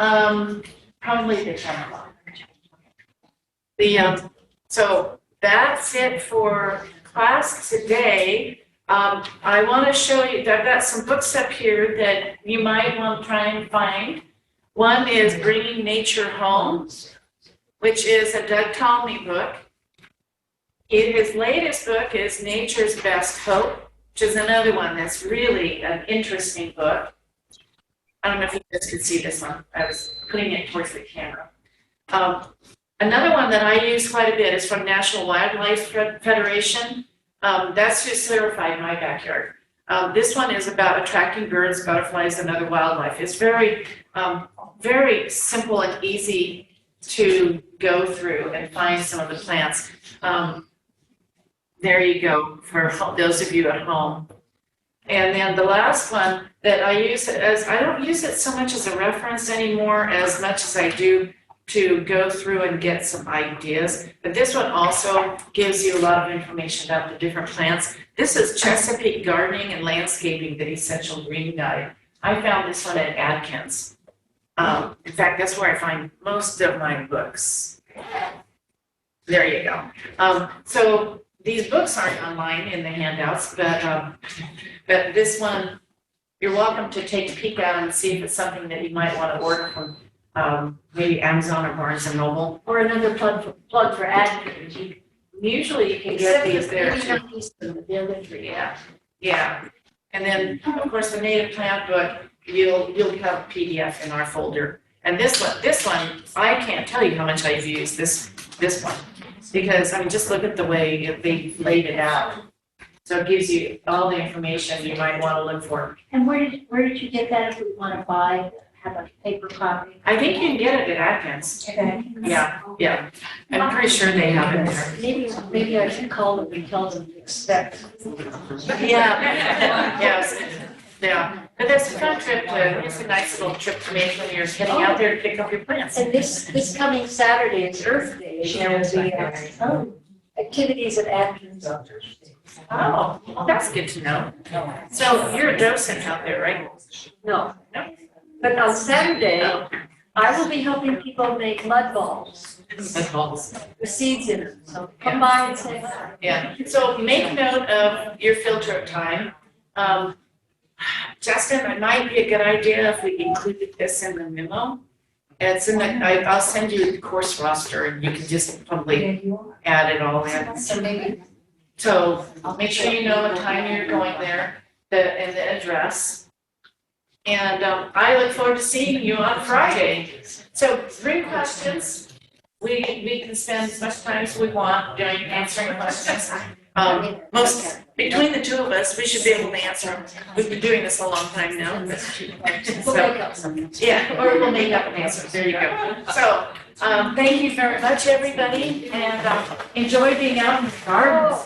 Probably the 10 o'clock. So that's it for class today. I want to show you, I've got some books up here that you might want to try and find. One is Bringing Nature Home, which is a Doug Talmy book. His latest book is Nature's Best Hope, which is another one that's really an interesting book. I don't know if you guys could see this one. I was putting it towards the camera. Another one that I use quite a bit is from National Wildlife Federation. That's who certified my backyard. This one is about attracting birds, butterflies, and other wildlife. It's very, very simple and easy to go through and find some of the plants. There you go for those of you at home. And then the last one that I use I don't use it so much as a reference anymore as much as I do to go through and get some ideas. But this one also gives you a lot of information about the different plants. This is Chesapeake Gardening and Landscaping, the Essential Green Guide. I found this one at Adkins. In fact, that's where I find most of my books. There you go. So these books aren't online in the handouts, but this one, you're welcome to take a peek at and see if it's something that you might want to order from maybe Amazon or Barnes and Noble. Or another plug for Adkins. Usually you can get these there too. Yeah. Yeah. And then, of course, the native plant book, you'll have a PDF in our folder. And this one, I can't tell you how much I've used this one. Because, just look at the way they laid it out. So it gives you all the information you might want to look for. And where did you get that if we want to have a paper copy? I think you can get it at Atkins. Okay. Yeah. I'm pretty sure they have it there. Maybe I should call them and tell them to expect. Yes. Yeah. But that's a fun trip it's a nice little trip to make when you're heading out there to pick up your plants. And this coming Saturday is Earth Day. There will be activities at Atkins. Oh, well, that's good to know. So you're a docent out there, right? No. But on Saturday, I will be helping people make mud balls with seeds in them. So come by and say hi. Yeah. So make note of your field trip time. Justin, it might be a good idea if we included this in the memo. It's in I'll send you the course roster and you can just probably add it all in. So make sure you know what time you're going there, and the address. And I look forward to seeing you on Friday. So bring questions. we can spend as much time as we want doing answering questions. Between the two of us, we should be able to answer them. We've been doing this a long time now. We'll So, make up something. yeah, or we'll make up an answer. There you go. So, thank you very much, everybody, and enjoy being out in the gardens.